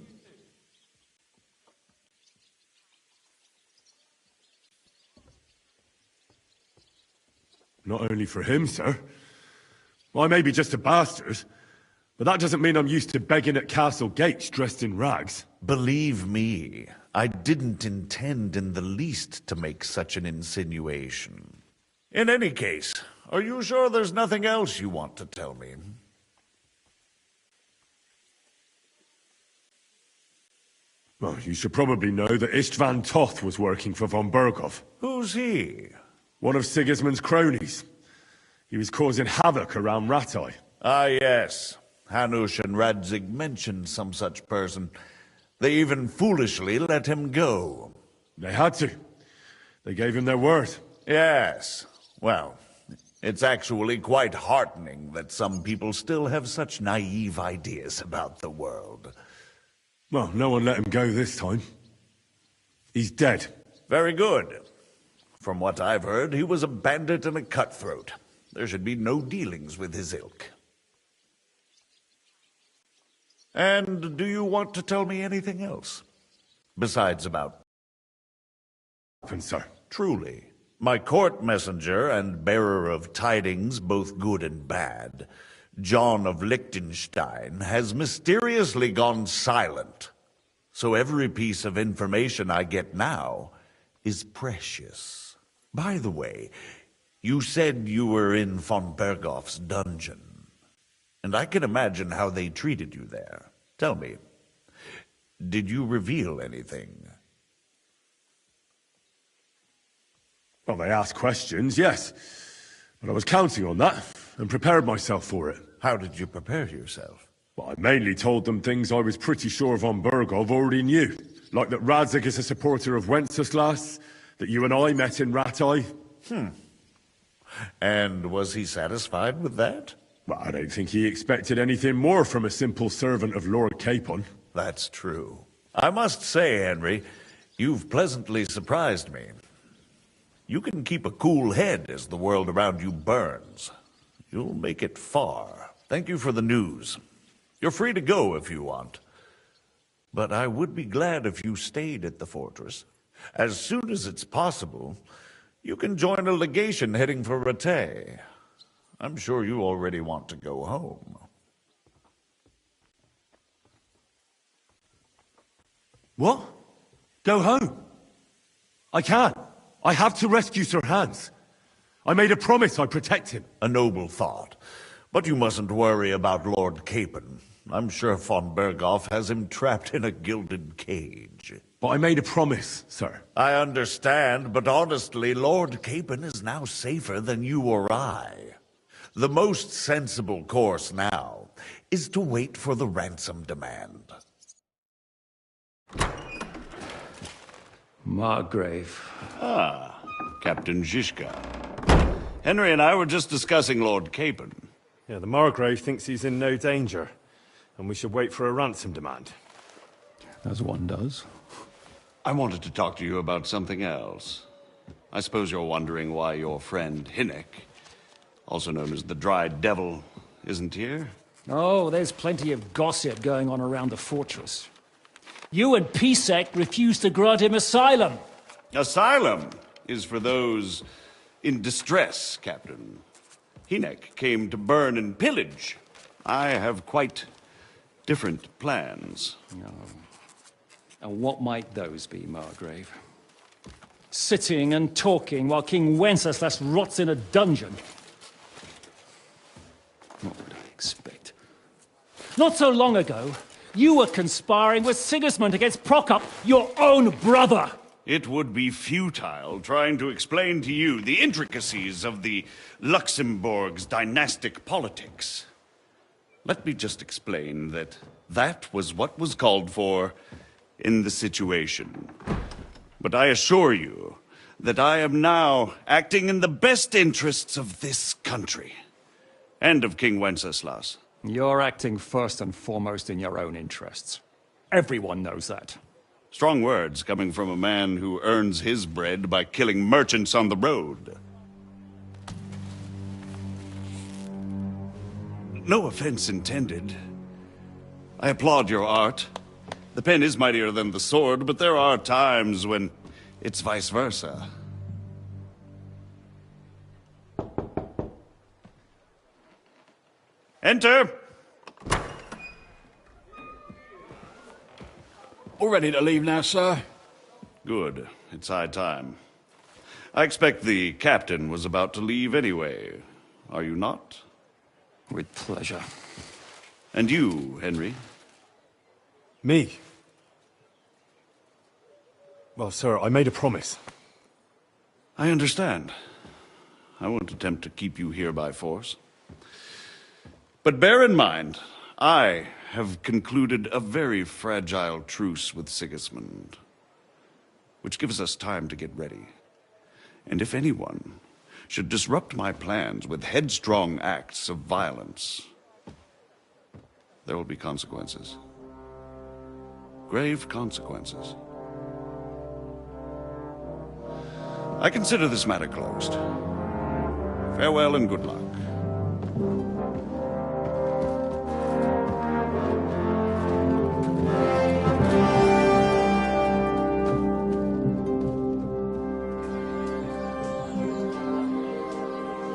Not only for him, sir. I may be just a bastard, but that doesn't mean I'm used to begging at castle gates dressed in rags. Believe me, I didn't intend in the least to make such an insinuation. In any case, are you sure there's nothing else you want to tell me? Well, you should probably know that Istvan Toth was working for von Berghoff. Who's he? One of Sigismund's cronies. He was causing havoc around Ratai. Ah, yes. Hanush and Radzig mentioned some such person. They even foolishly let him go. They had to. They gave him their word. Yes. Well, it's actually quite heartening that some people still have such naive ideas about the world. Well, no one let him go this time. He's dead. Very good. From what I've heard, he was a bandit and a cutthroat. There should be no dealings with his ilk. And do you want to tell me anything else? Besides about... Sir. Truly. My court messenger and bearer of tidings, both good and bad, John of Liechtenstein, has mysteriously gone silent. So every piece of information I get now is precious. By the way, you said you were in von Berghoff's dungeon. And I can imagine how they treated you there. Tell me, did you reveal anything? Well, they asked questions, yes. But I was counting on that, and prepared myself for it. How did you prepare yourself? Well, I mainly told them things I was pretty sure von Berghoff already knew. Like that Radzig is a supporter of Wenceslas, that you and I met in Ratai. And was he satisfied with that? Well, I don't think he expected anything more from a simple servant of Lord Capon. That's true. I must say, Henry, you've pleasantly surprised me. You can keep a cool head as the world around you burns. You'll make it far. Thank you for the news. You're free to go if you want. But I would be glad if you stayed at the fortress. As soon as it's possible, you can join a legation heading for Rattay. I'm sure you already want to go home. What? Go home? I can't. I have to rescue Sir Hans. I made a promise I'd protect him. A noble thought. But you mustn't worry about Lord Capon. I'm sure von Berghoff has him trapped in a gilded cage. But I made a promise, sir. I understand, but honestly, Lord Capon is now safer than you or I. The most sensible course now is to wait for the ransom demand. Margrave. Ah, Captain Zizka. Henry and I were just discussing Lord Capon. Yeah, the Margrave thinks he's in no danger, and we should wait for a ransom demand. As one does. I wanted to talk to you about something else. I suppose you're wondering why your friend Hinnek, also known as the Dried Devil, isn't here? Oh, there's plenty of gossip going on around the fortress. You and Pisek refused to grant him asylum. Asylum is for those in distress, Captain. Hinnek came to burn and pillage. I have quite different plans. Oh. And what might those be, Margrave? Sitting and talking while King Wenceslas rots in a dungeon. What would I expect? Not so long ago, you were conspiring with Sigismund against Prokop, your own brother! It would be futile trying to explain to you the intricacies of the Luxembourg's dynastic politics. Let me just explain that that was what was called for in the situation. But I assure you that I am now acting in the best interests of this country and of King Wenceslas. You're acting first and foremost in your own interests. Everyone knows that. Strong words coming from a man who earns his bread by killing merchants on the road. No offense intended. I applaud your art. The pen is mightier than the sword, but there are times when it's vice versa. Enter! All ready to leave now, sir? Good. It's high time. I expect the captain was about to leave anyway. Are you not? With pleasure. And you, Henry? Me? Well, sir, I made a promise. I understand. I won't attempt to keep you here by force. But bear in mind, I have concluded a very fragile truce with Sigismund, which gives us time to get ready. And if anyone should disrupt my plans with headstrong acts of violence, there will be consequences. Grave consequences. I consider this matter closed. Farewell and good luck.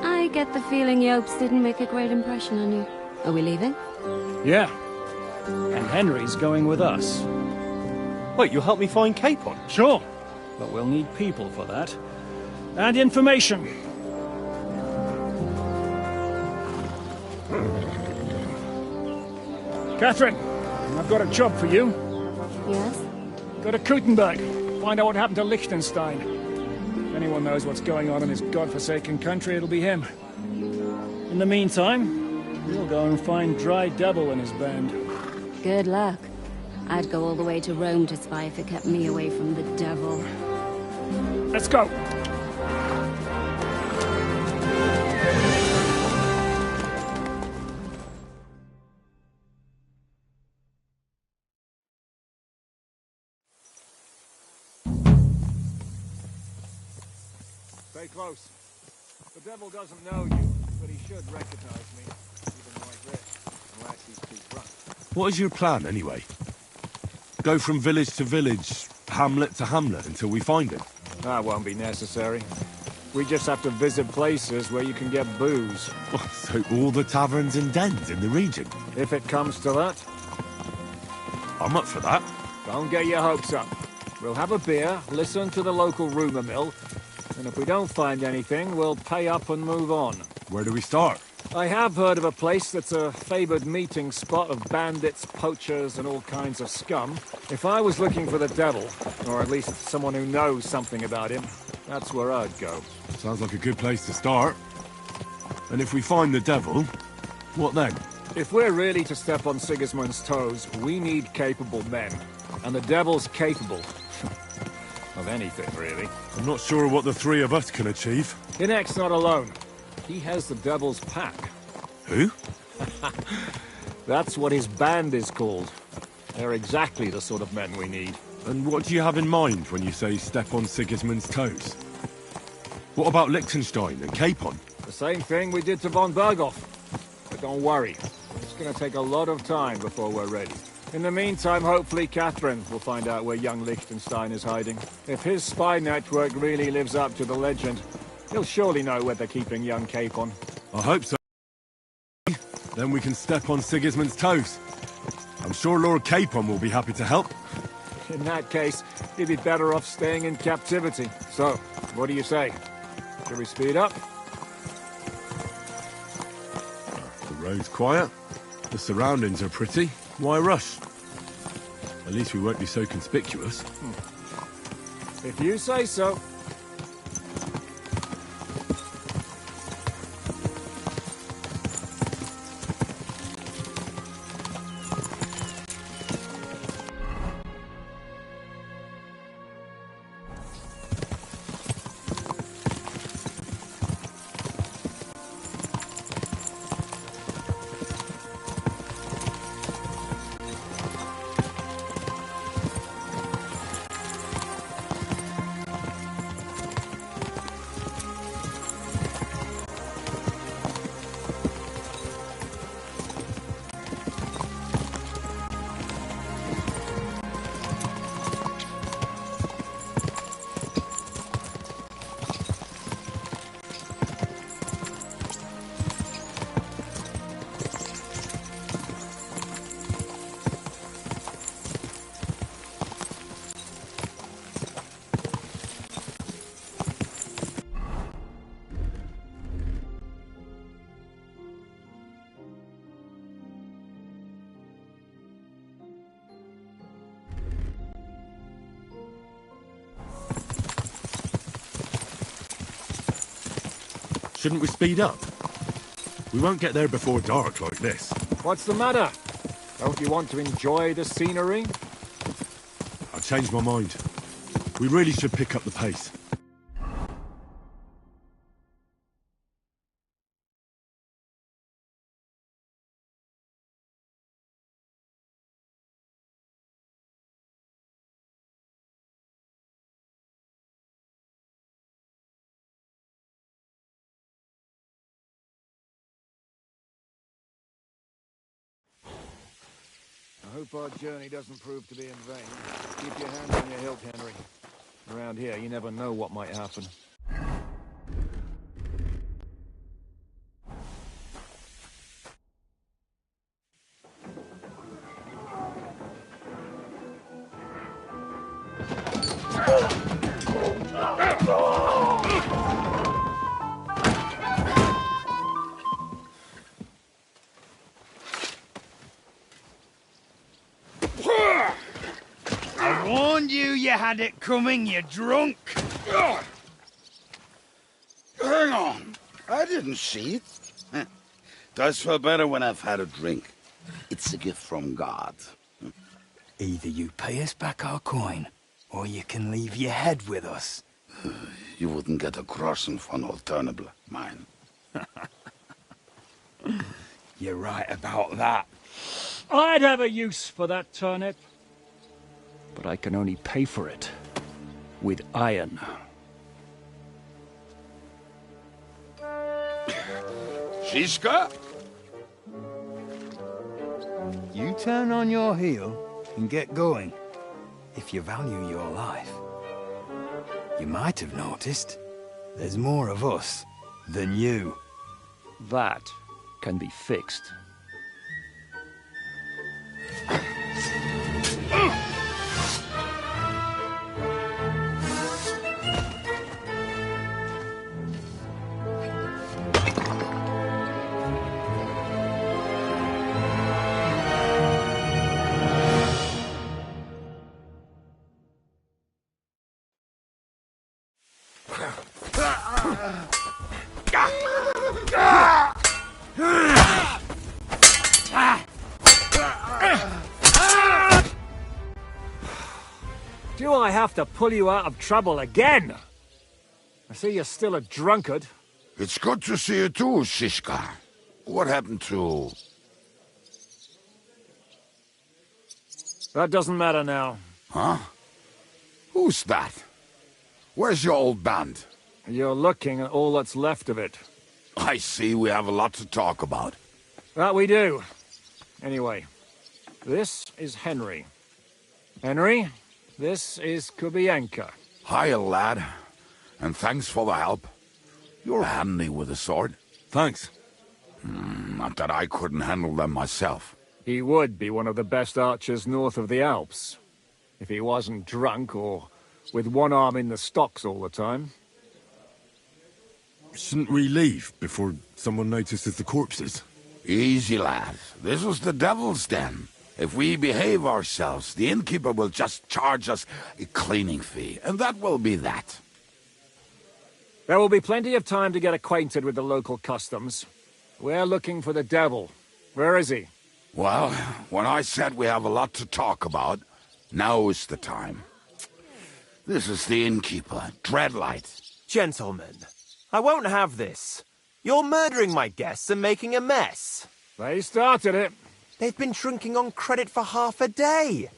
I get the feeling Yopes didn't make a great impression on you. Are we leaving? Yeah. And Henry's going with us. Wait, you'll help me find Capon? Sure. But we'll need people for that. And information. Catherine, I've got a job for you. Yes? Go to Kuttenberg. Find out what happened to Liechtenstein. If anyone knows what's going on in his godforsaken country, it'll be him. In the meantime, we'll go and find Dry Devil and his band. Good luck. I'd go all the way to Rome to spy if it kept me away from the devil. Let's go! Stay close. The devil doesn't know you, but he should recognize me, even like this, unless he's too drunk. What is your plan, anyway? Go from village to village, hamlet to hamlet, until we find him? That won't be necessary. We just have to visit places where you can get booze. Oh, so all the taverns and dens in the region? If it comes to that. I'm up for that. Don't get your hopes up. We'll have a beer, listen to the local rumour mill, and if we don't find anything, we'll pay up and move on. Where do we start? I have heard of a place that's a favored meeting spot of bandits, poachers, and all kinds of scum. If I was looking for the devil, or at least someone who knows something about him, that's where I'd go. Sounds like a good place to start. And if we find the devil, what then? If we're really to step on Sigismund's toes, we need capable men. And the devil's capable. Of anything, really. I'm not sure what the three of us can achieve. Inek's not alone. He has the devil's pack. Who? That's what his band is called. They're exactly the sort of men we need. And what do you have in mind when you say step on Sigismund's toes? What about Liechtenstein and Capon? The same thing we did to von Berghoff. But don't worry, it's gonna take a lot of time before we're ready. In the meantime, hopefully Catherine will find out where young Liechtenstein is hiding. If his spy network really lives up to the legend, he'll surely know where they're keeping young Capon. I hope so. Then we can step on Sigismund's toes. I'm sure Lord Capon will be happy to help. In that case, he'd be better off staying in captivity. So, what do you say? Should we speed up? The road's quiet. The surroundings are pretty. Why rush? At least we won't be so conspicuous. If you say so. Shouldn't we speed up? We won't get there before dark like this. What's the matter? Don't you want to enjoy the scenery? I changed my mind. We really should pick up the pace. I hope our journey doesn't prove to be in vain. Keep your hands on your hilt, Henry. Around here, you never know what might happen. I warned you had it coming, you drunk! Hang on. I didn't see it. Does feel better when I've had a drink. It's a gift from God. Either you pay us back our coin, or you can leave your head with us. You wouldn't get a crossing for an alternative, mine. You're right about that. I'd have a use for that turnip. But I can only pay for it with iron. Shiska? You turn on your heel and get going. If you value your life. You might have noticed there's more of us than you. That can be fixed. Do I have to pull you out of trouble again? I see you're still a drunkard. It's good to see you too, Shishka. What happened to... That doesn't matter now. Huh? Who's that? Where's your old band? You're looking at all that's left of it. I see we have a lot to talk about. That we do. Anyway, this is Henry. Henry, this is Kubienka. Hiya, lad. And thanks for the help. You're handy with a sword. Thanks. Not that I couldn't handle them myself. He would be one of the best archers north of the Alps. If he wasn't drunk or with one arm in the stocks all the time. Shouldn't we leave before someone notices the corpses? Easy, lad. This was the devil's den. If we behave ourselves, the innkeeper will just charge us a cleaning fee, and that will be that. There will be plenty of time to get acquainted with the local customs. We're looking for the devil. Where is he? Well, when I said we have a lot to talk about, now is the time. This is the innkeeper, Dreadlight. Gentlemen, I won't have this. You're murdering my guests and making a mess. They started it. They've been drinking on credit for half a day.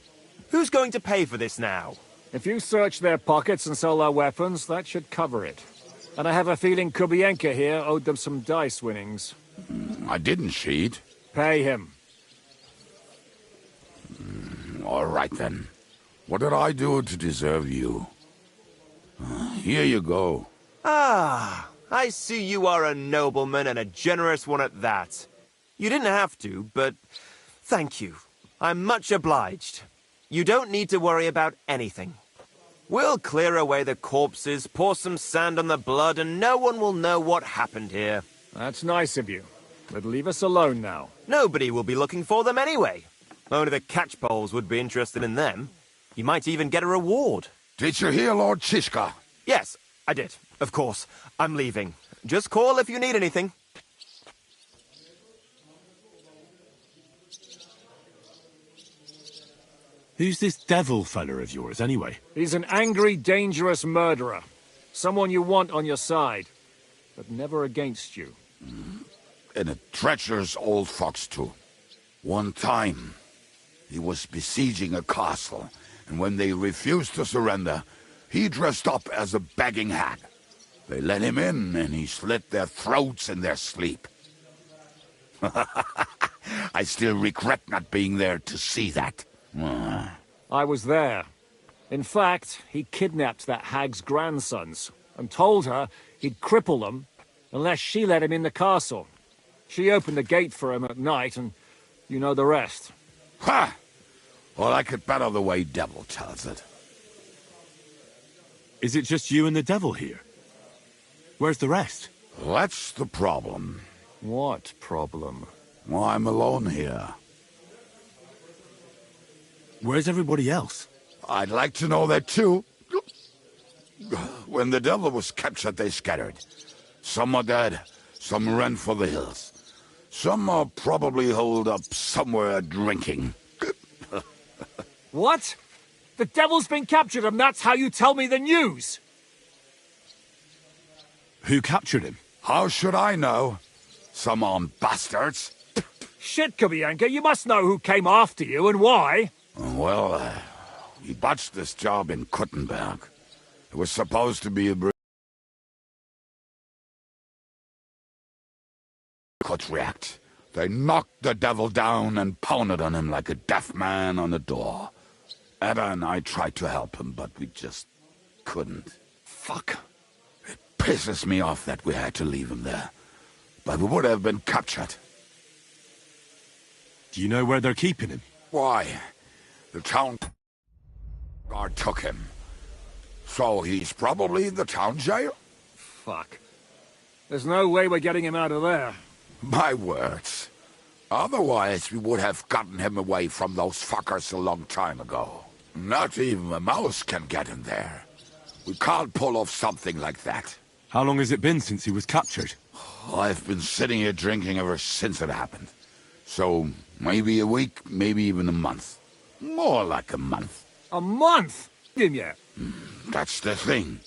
Who's going to pay for this now? If you search their pockets and sell their weapons, that should cover it. And I have a feeling Kubienka here owed them some dice winnings. I didn't cheat. Pay him. All right, then. What did I do to deserve you? Here you go. Ah, I see you are a nobleman and a generous one at that. You didn't have to, but thank you. I'm much obliged. You don't need to worry about anything. We'll clear away the corpses, pour some sand on the blood, and no one will know what happened here. That's nice of you. But leave us alone now. Nobody will be looking for them anyway. Only the catchpoles would be interested in them. You might even get a reward. Did you hear, Lord Shishka? Yes, I did. Of course. I'm leaving. Just call if you need anything. Who's this devil fella of yours, anyway? He's an angry, dangerous murderer. Someone you want on your side, but never against you. And a treacherous old fox, too. One time, he was besieging a castle, and when they refused to surrender, he dressed up as a begging hag. They let him in, and he slit their throats in their sleep. I still regret not being there to see that. I was there. In fact, he kidnapped that hag's grandsons and told her he'd cripple them unless she let him in the castle. She opened the gate for him at night, and you know the rest. Ha! Well, I could better the way Devil tells it. Is it just you and the devil here? Where's the rest? That's the problem. What problem? Well, I'm alone here. Where's everybody else? I'd like to know that too. When the devil was captured, they scattered. Some are dead, some ran for the hills. Some are probably holed up somewhere drinking. What? The devil's been captured and that's how you tell me the news? Who captured him? How should I know? Some armed bastards. Shit, Kubienka, you must know who came after you and why. Well, we botched this job in Kuttenberg. It was supposed to be a could react. They knocked the devil down and pounded on him like a deaf man on a door. Ada and I tried to help him, but we just couldn't. Fuck. It pisses me off that we had to leave him there. But we would have been captured. Do you know where they're keeping him? Why? The town guard took him. So he's probably in the town jail? Fuck. There's no way we're getting him out of there. My words. Otherwise, we would have gotten him away from those fuckers a long time ago. Not even a mouse can get in there. We can't pull off something like that. How long has it been since he was captured? I've been sitting here drinking ever since it happened. So, maybe a week, maybe even a month. More like a month. A month? Yeah. That's the thing.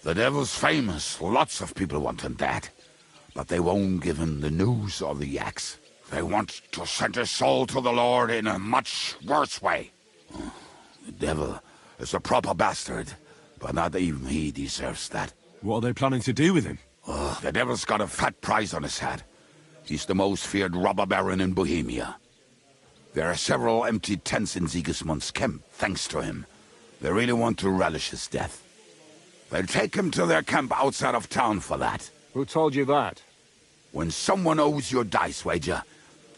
The devil's famous. Lots of people want him dead. But they won't give him the news or the axe. They want to send his soul to the Lord in a much worse way. The devil is a proper bastard, but not even he deserves that. What are they planning to do with him? The devil's got a fat price on his head. He's the most feared robber baron in Bohemia. There are several empty tents in Sigismund's camp, thanks to him. They really want to relish his death. They'll take him to their camp outside of town for that. Who told you that? When someone owes you a dice wager,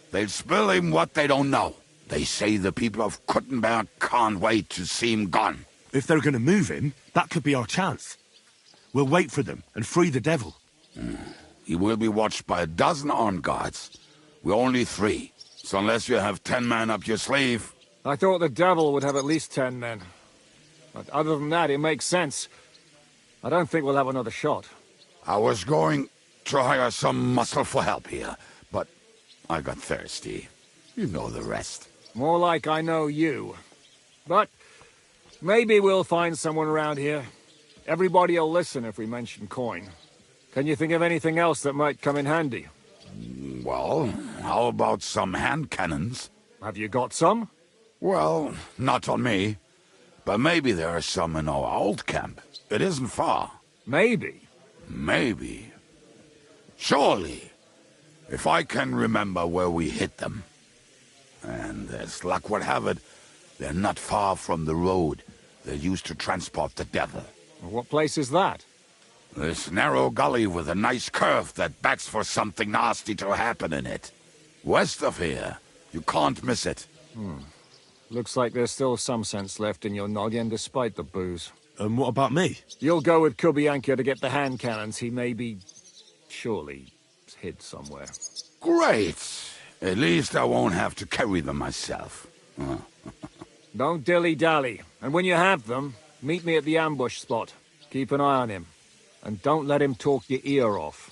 they'll spill him what they don't know. They say the people of Kuttenberg can't wait to see him gone. If they're going to move him, that could be our chance. We'll wait for them and free the devil. He will be watched by a dozen armed guards. We're only 3. So unless you have 10 men up your sleeve... I thought the devil would have at least 10 men. But other than that, it makes sense. I don't think we'll have another shot. I was going to hire some muscle for help here, but I got thirsty. You know the rest. More like I know you. But maybe we'll find someone around here. Everybody'll listen if we mention coin. Can you think of anything else that might come in handy? Well, how about some hand cannons? Have you got some? Well, not on me. But maybe there are some in our old camp. It isn't far. Maybe? Maybe. Surely. If I can remember where we hit them. And as luck would have it, they're not far from the road they used to transport the devil. What place is that? This narrow gully with a nice curve that begs for something nasty to happen in it. West of here. You can't miss it. Looks like there's still some sense left in your noggin despite the booze. And what about me? You'll go with Kubianka to get the hand cannons. He may be... surely hid somewhere. Great! At least I won't have to carry them myself. Don't dilly-dally. And when you have them, meet me at the ambush spot. Keep an eye on him. And don't let him talk your ear off.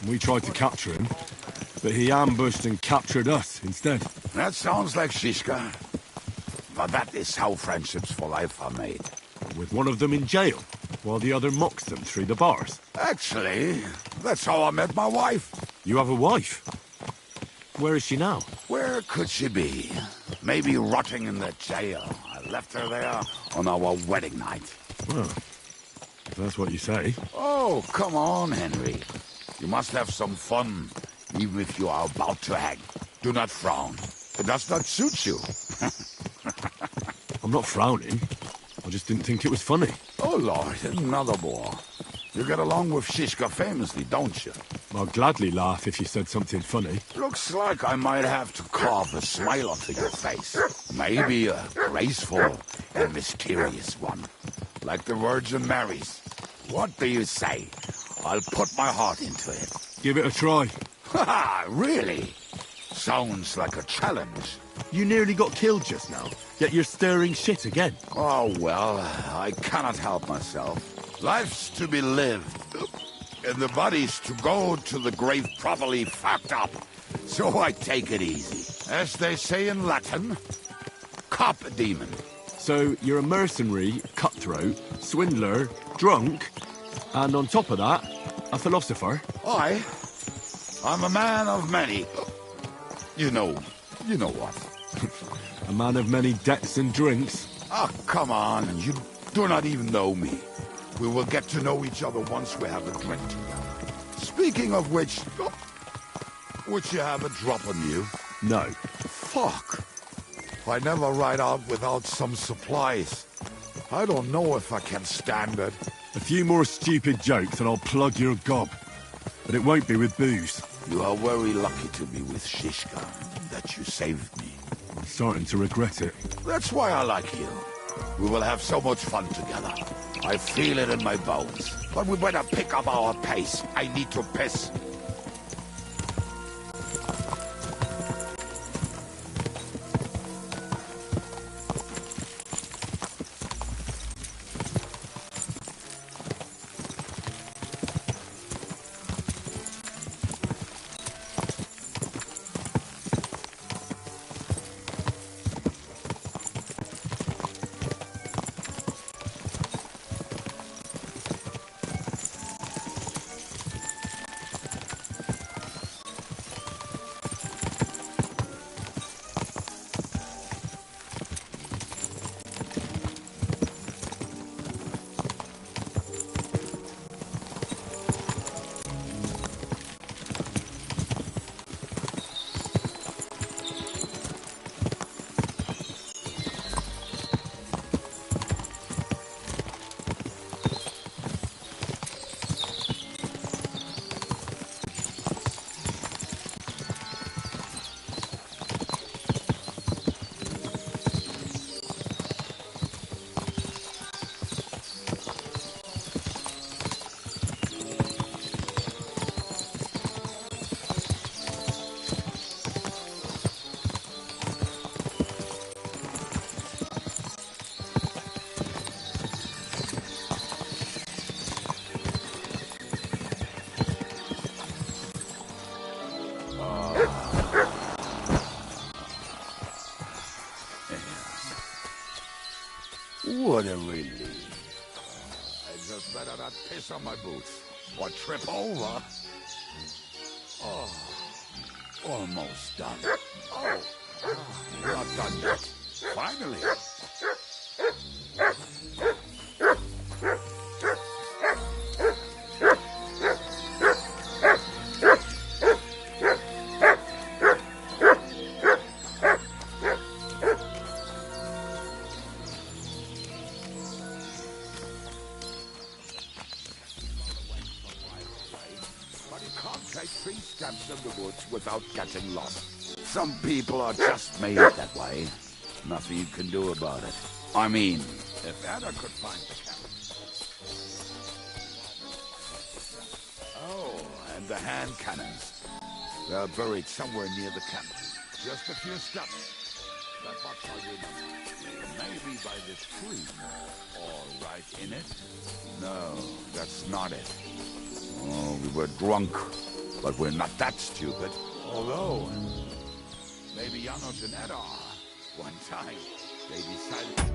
We tried to capture him, but he ambushed and captured us instead. That sounds like Shishka. But that is how friendships for life are made. With one of them in jail, while the other mocks them through the bars. Actually, that's how I met my wife. You have a wife? Where is she now? Where could she be? Maybe rotting in the jail. I left her there on our wedding night. Well, if that's what you say. Oh, come on, Henry. You must have some fun, even if you are about to hang. Do not frown. It does not suit you. I'm not frowning. I just didn't think it was funny. Oh, Lord, another more. You get along with Shishka famously, don't you? I'll gladly laugh if you said something funny. Looks like I might have to carve a smile onto your face. Maybe a graceful and mysterious one. Like the Virgin Mary's. What do you say? I'll put my heart into it. Give it a try. Ha! Really? Sounds like a challenge. You nearly got killed just now, yet you're stirring shit again. Oh, well, I cannot help myself. Life's to be lived, and the body's to go to the grave properly fucked up. So I take it easy. As they say in Latin, cop demon. So you're a mercenary, cutthroat, swindler, drunk, and on top of that, a philosopher? I'm a man of many... You know what. A man of many debts and drinks? Oh, come on, you do not even know me. We will get to know each other once we have a drink together. Speaking of which... Would you have a drop on you? No. Fuck. I never ride out without some supplies. I don't know if I can stand it. A few more stupid jokes and I'll plug your gob. But it won't be with booze. You are very lucky to be with Shishka, that you saved me. I'm starting to regret it. That's why I like you. We will have so much fun together. I feel it in my bones. But we better pick up our pace. I need to piss. What a relief. I just better not piss on my boots or trip over. Oh, almost done. Oh, not done yet. Finally. But you can't take 3 steps in the woods without getting lost. Some people are just made that way. Nothing you can do about it. I mean, if Anna could find the camp. Oh, and the hand cannons. They're buried somewhere near the camp. Just a few steps. That box I remember. Maybe by this tree. Or right in it. No, that's not it. Oh, we were drunk, but we're not that stupid. Although, maybe Janos and Ed are. One time, they decided...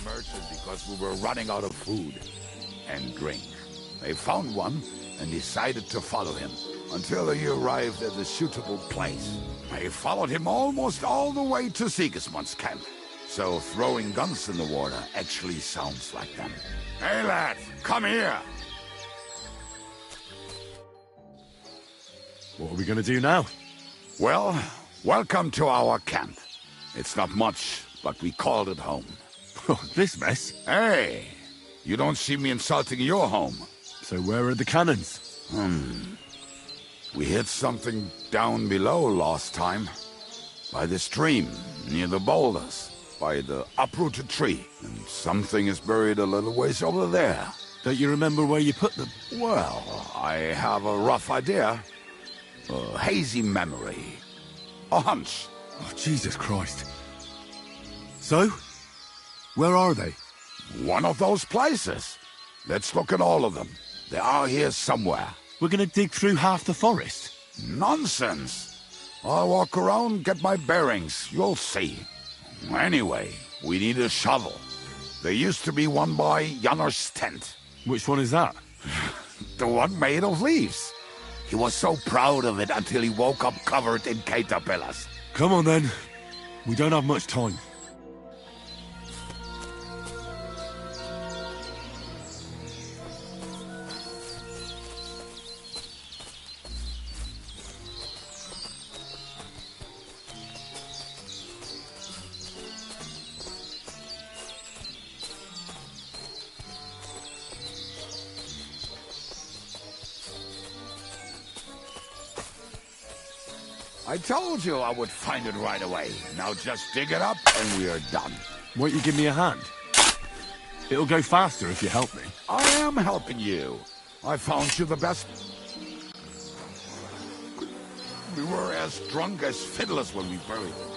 merchant because we were running out of food and drink. They found one and decided to follow him until he arrived at a suitable place. They followed him almost all the way to Sigismund's camp. So throwing guns in the water actually sounds like them. Hey lad, come here! What are we gonna do now? Well, welcome to our camp. It's not much, but we called it home. This mess? Hey, you don't see me insulting your home. So where are the cannons? We hit something down below last time. By the stream, near the boulders. By the uprooted tree. And something is buried a little ways over there. Don't you remember where you put them? Well, I have a rough idea. A hazy memory. A hunch. Oh, Jesus Christ. So? Where are they? One of those places. Let's look at all of them. They are here somewhere. We're gonna dig through half the forest? Nonsense. I'll walk around, get my bearings. You'll see. Anyway, we need a shovel. There used to be one by Janner's tent. Which one is that? The one made of leaves. He was so proud of it until he woke up covered in caterpillars. Come on then. We don't have much time. I told you I would find it right away. Now just dig it up and we are done. Won't you give me a hand? It'll go faster if you help me. I am helping you. I found you the best. We were as drunk as fiddlers when we buried him.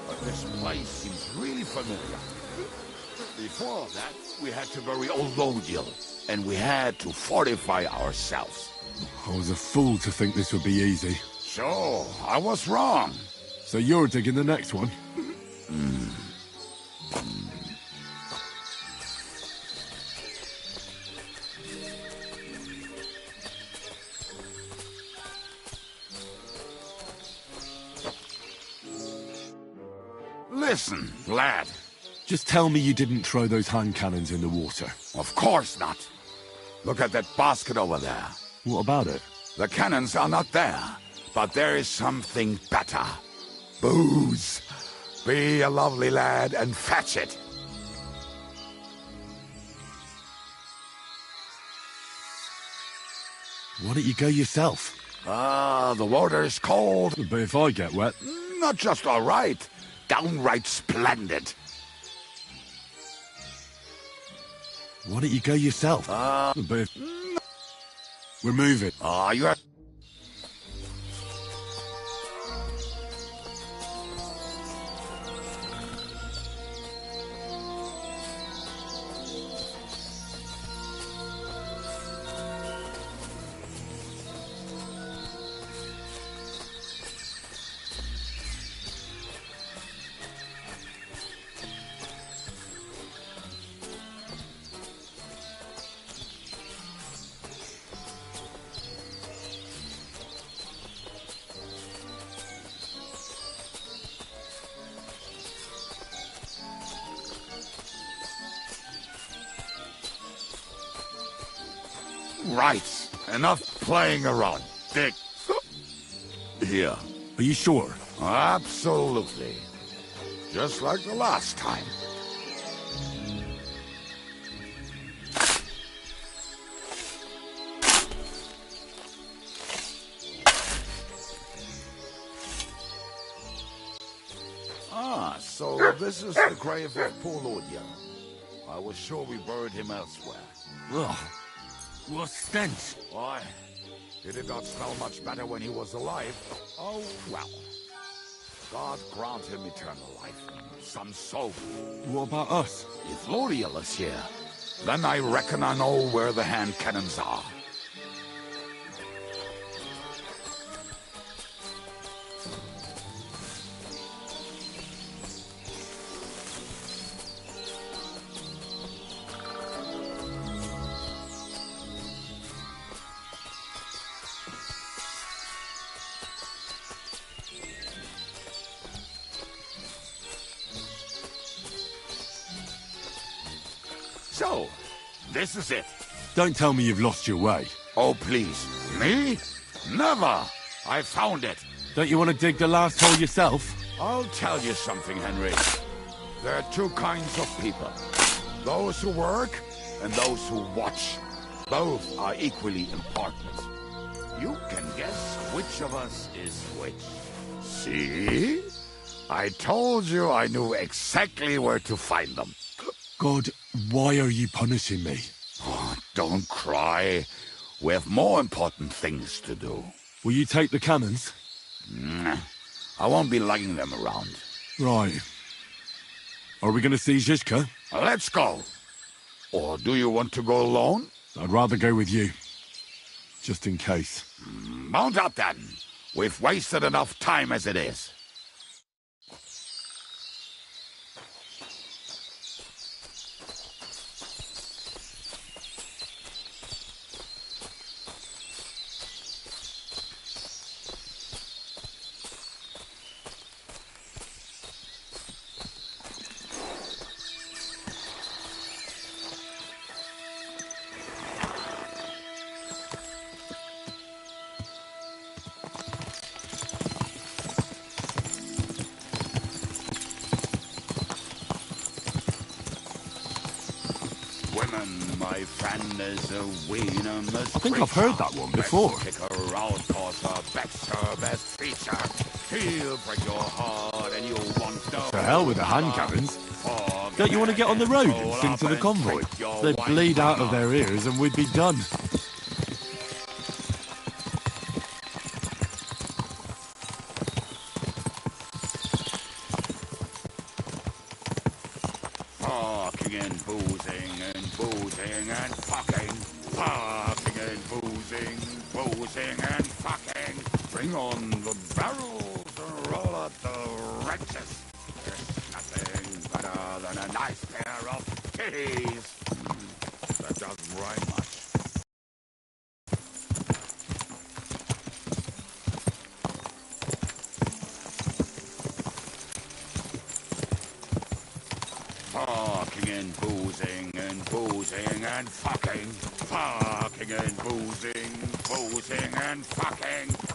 But this place seems really familiar. Before that, we had to bury old Lodiel, and we had to fortify ourselves. I was a fool to think this would be easy. So, I was wrong. So you're digging the next one? Listen, lad. Just tell me you didn't throw those hand cannons in the water. Of course not. Look at that basket over there. What about it? The cannons are not there, but there is something better. Booze. Be a lovely lad and fetch it. Why don't you go yourself? The water is cold. But if I get wet? Not just all right. Downright splendid. Why don't you go yourself? But if... We're moving. You are... Right. Enough playing around. Dig. Here. Are you sure? Absolutely. Just like the last time. So this is the grave of poor Lodiel. I was sure we buried him elsewhere. Ugh. What stench! Why? He did not smell much better when he was alive. Oh, well. God grant him eternal life. Some soul. What about us? If Lodiel is here, then I reckon I know where the hand cannons are. So, this is it. Don't tell me you've lost your way. Oh, please. Me? Never. I found it. Don't you want to dig the last hole yourself? I'll tell you something, Henry. There are two kinds of people. Those who work and those who watch. Both are equally important. You can guess which of us is which. See? I told you I knew exactly where to find them. God, why are you punishing me? Oh, don't cry. We have more important things to do. Will you take the cannons? I won't be lugging them around. Right. Are we going to see Zizka? Let's go. Or do you want to go alone? I'd rather go with you. Just in case. Mount up then. We've wasted enough time as it is. My friend is a wiener. I think I've heard that one before. Kick her out, cause her back's her best feature. He'll break your heart and you won't know. To hell with the hand cannons. Don't you want to get on the road and sing to the convoy? They'd bleed out of their ears and we'd be done.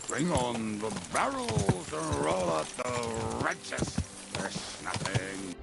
Bring on the barrels and roll out the wrenches. There's nothing.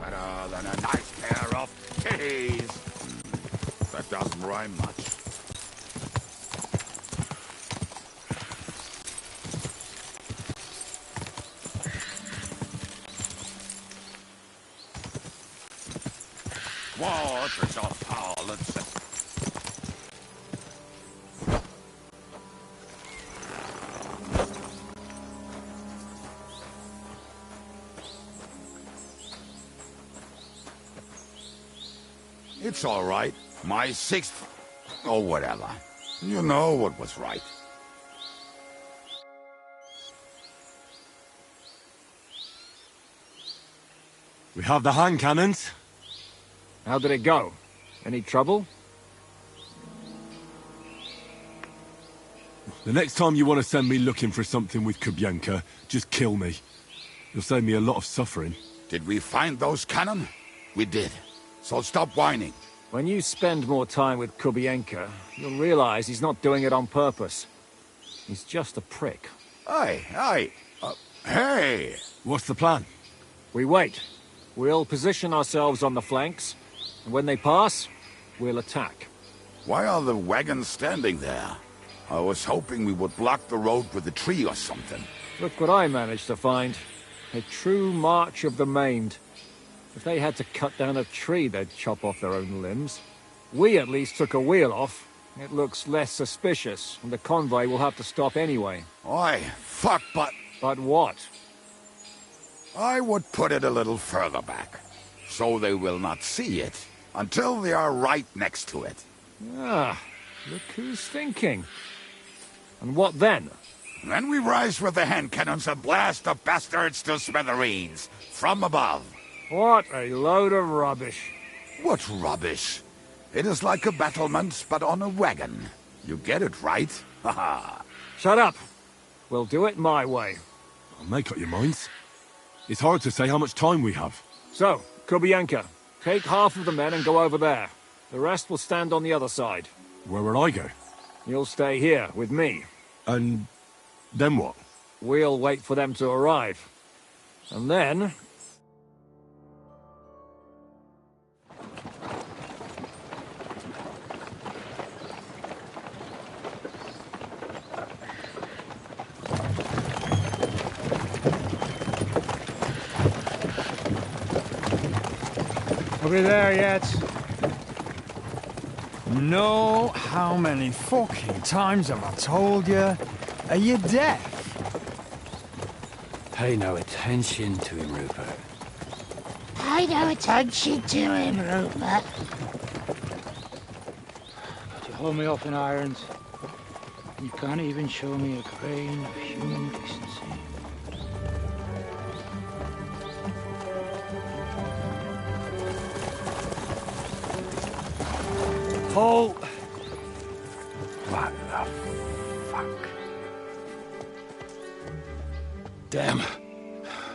Better than a nice pair of titties. That doesn't rhyme much. Waters of harlots. It's all right. My sixth... or whatever. You know what was right. We have the hand cannons. How did it go? Any trouble? The next time you want to send me looking for something with Kubienka, just kill me. You'll save me a lot of suffering. Did we find those cannon? We did. So stop whining. When you spend more time with Kubienka, you'll realize he's not doing it on purpose. He's just a prick. Hey! What's the plan? We wait. We'll position ourselves on the flanks, and when they pass, we'll attack. Why are the wagons standing there? I was hoping we would block the road with a tree or something. Look what I managed to find. A true march of the maimed. If they had to cut down a tree, they'd chop off their own limbs. We at least took a wheel off. It looks less suspicious, and the convoy will have to stop anyway. Oi, fuck, but... But what? I would put it a little further back, so they will not see it until they are right next to it. Ah, look who's thinking. And what then? Then we rise with the hand cannons and blast the bastards to smithereens, from above. What a load of rubbish. What rubbish? It is like a battlement, but on a wagon. You get it, right? Haha. Shut up. We'll do it my way. Make up your minds. It's hard to say how much time we have. So, Kubienka, take half of the men and go over there. The rest will stand on the other side. Where will I go? You'll stay here, with me. And then what? We'll wait for them to arrive. And then... Are we there yet? No, how many fucking times have I told you? Are you deaf? Pay no attention to him, Rupert. Pay no attention to him, Rupert. You hold me up in irons. You can't even show me a grain of human decency. Halt! What the fuck? Damn.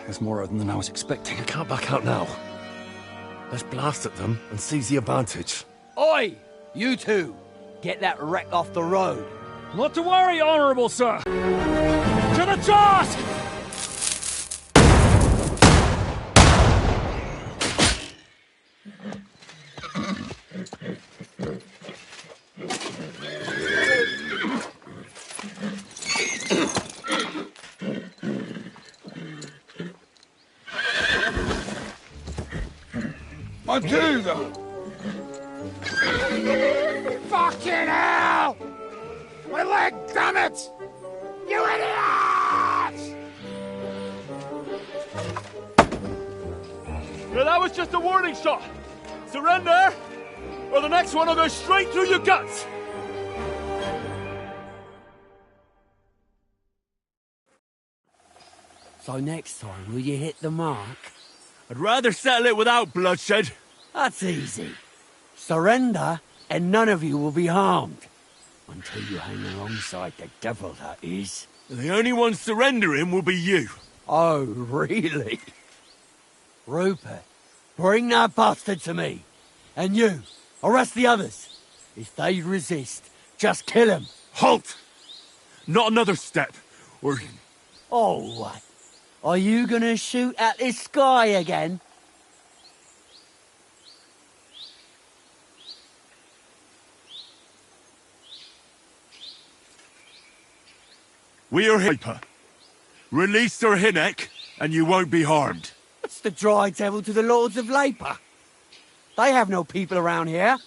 There's more of them than I was expecting. We can't back out now. Let's blast at them and seize the advantage. Oi! You two! Get that wreck off the road. Not to worry, Honourable Sir! To the task! Matilda! Fucking hell! My leg, damn it! You idiots! Yeah, that was just a warning shot. Surrender, or the next one will go straight through your guts. So next time, will you hit the mark? I'd rather settle it without bloodshed. That's easy. Surrender, and none of you will be harmed. Until you hang alongside the devil, that is. The only one surrendering will be you. Oh, really? Rupert, bring that bastard to me. And you, arrest the others. If they resist, just kill them. Halt! Not another step, or... Oh, what? Are you gonna shoot at this sky again? We are Hyper. Release Sir Hinnek, and you won't be harmed. What's the dry devil to the Lords of Labour? They have no people around here.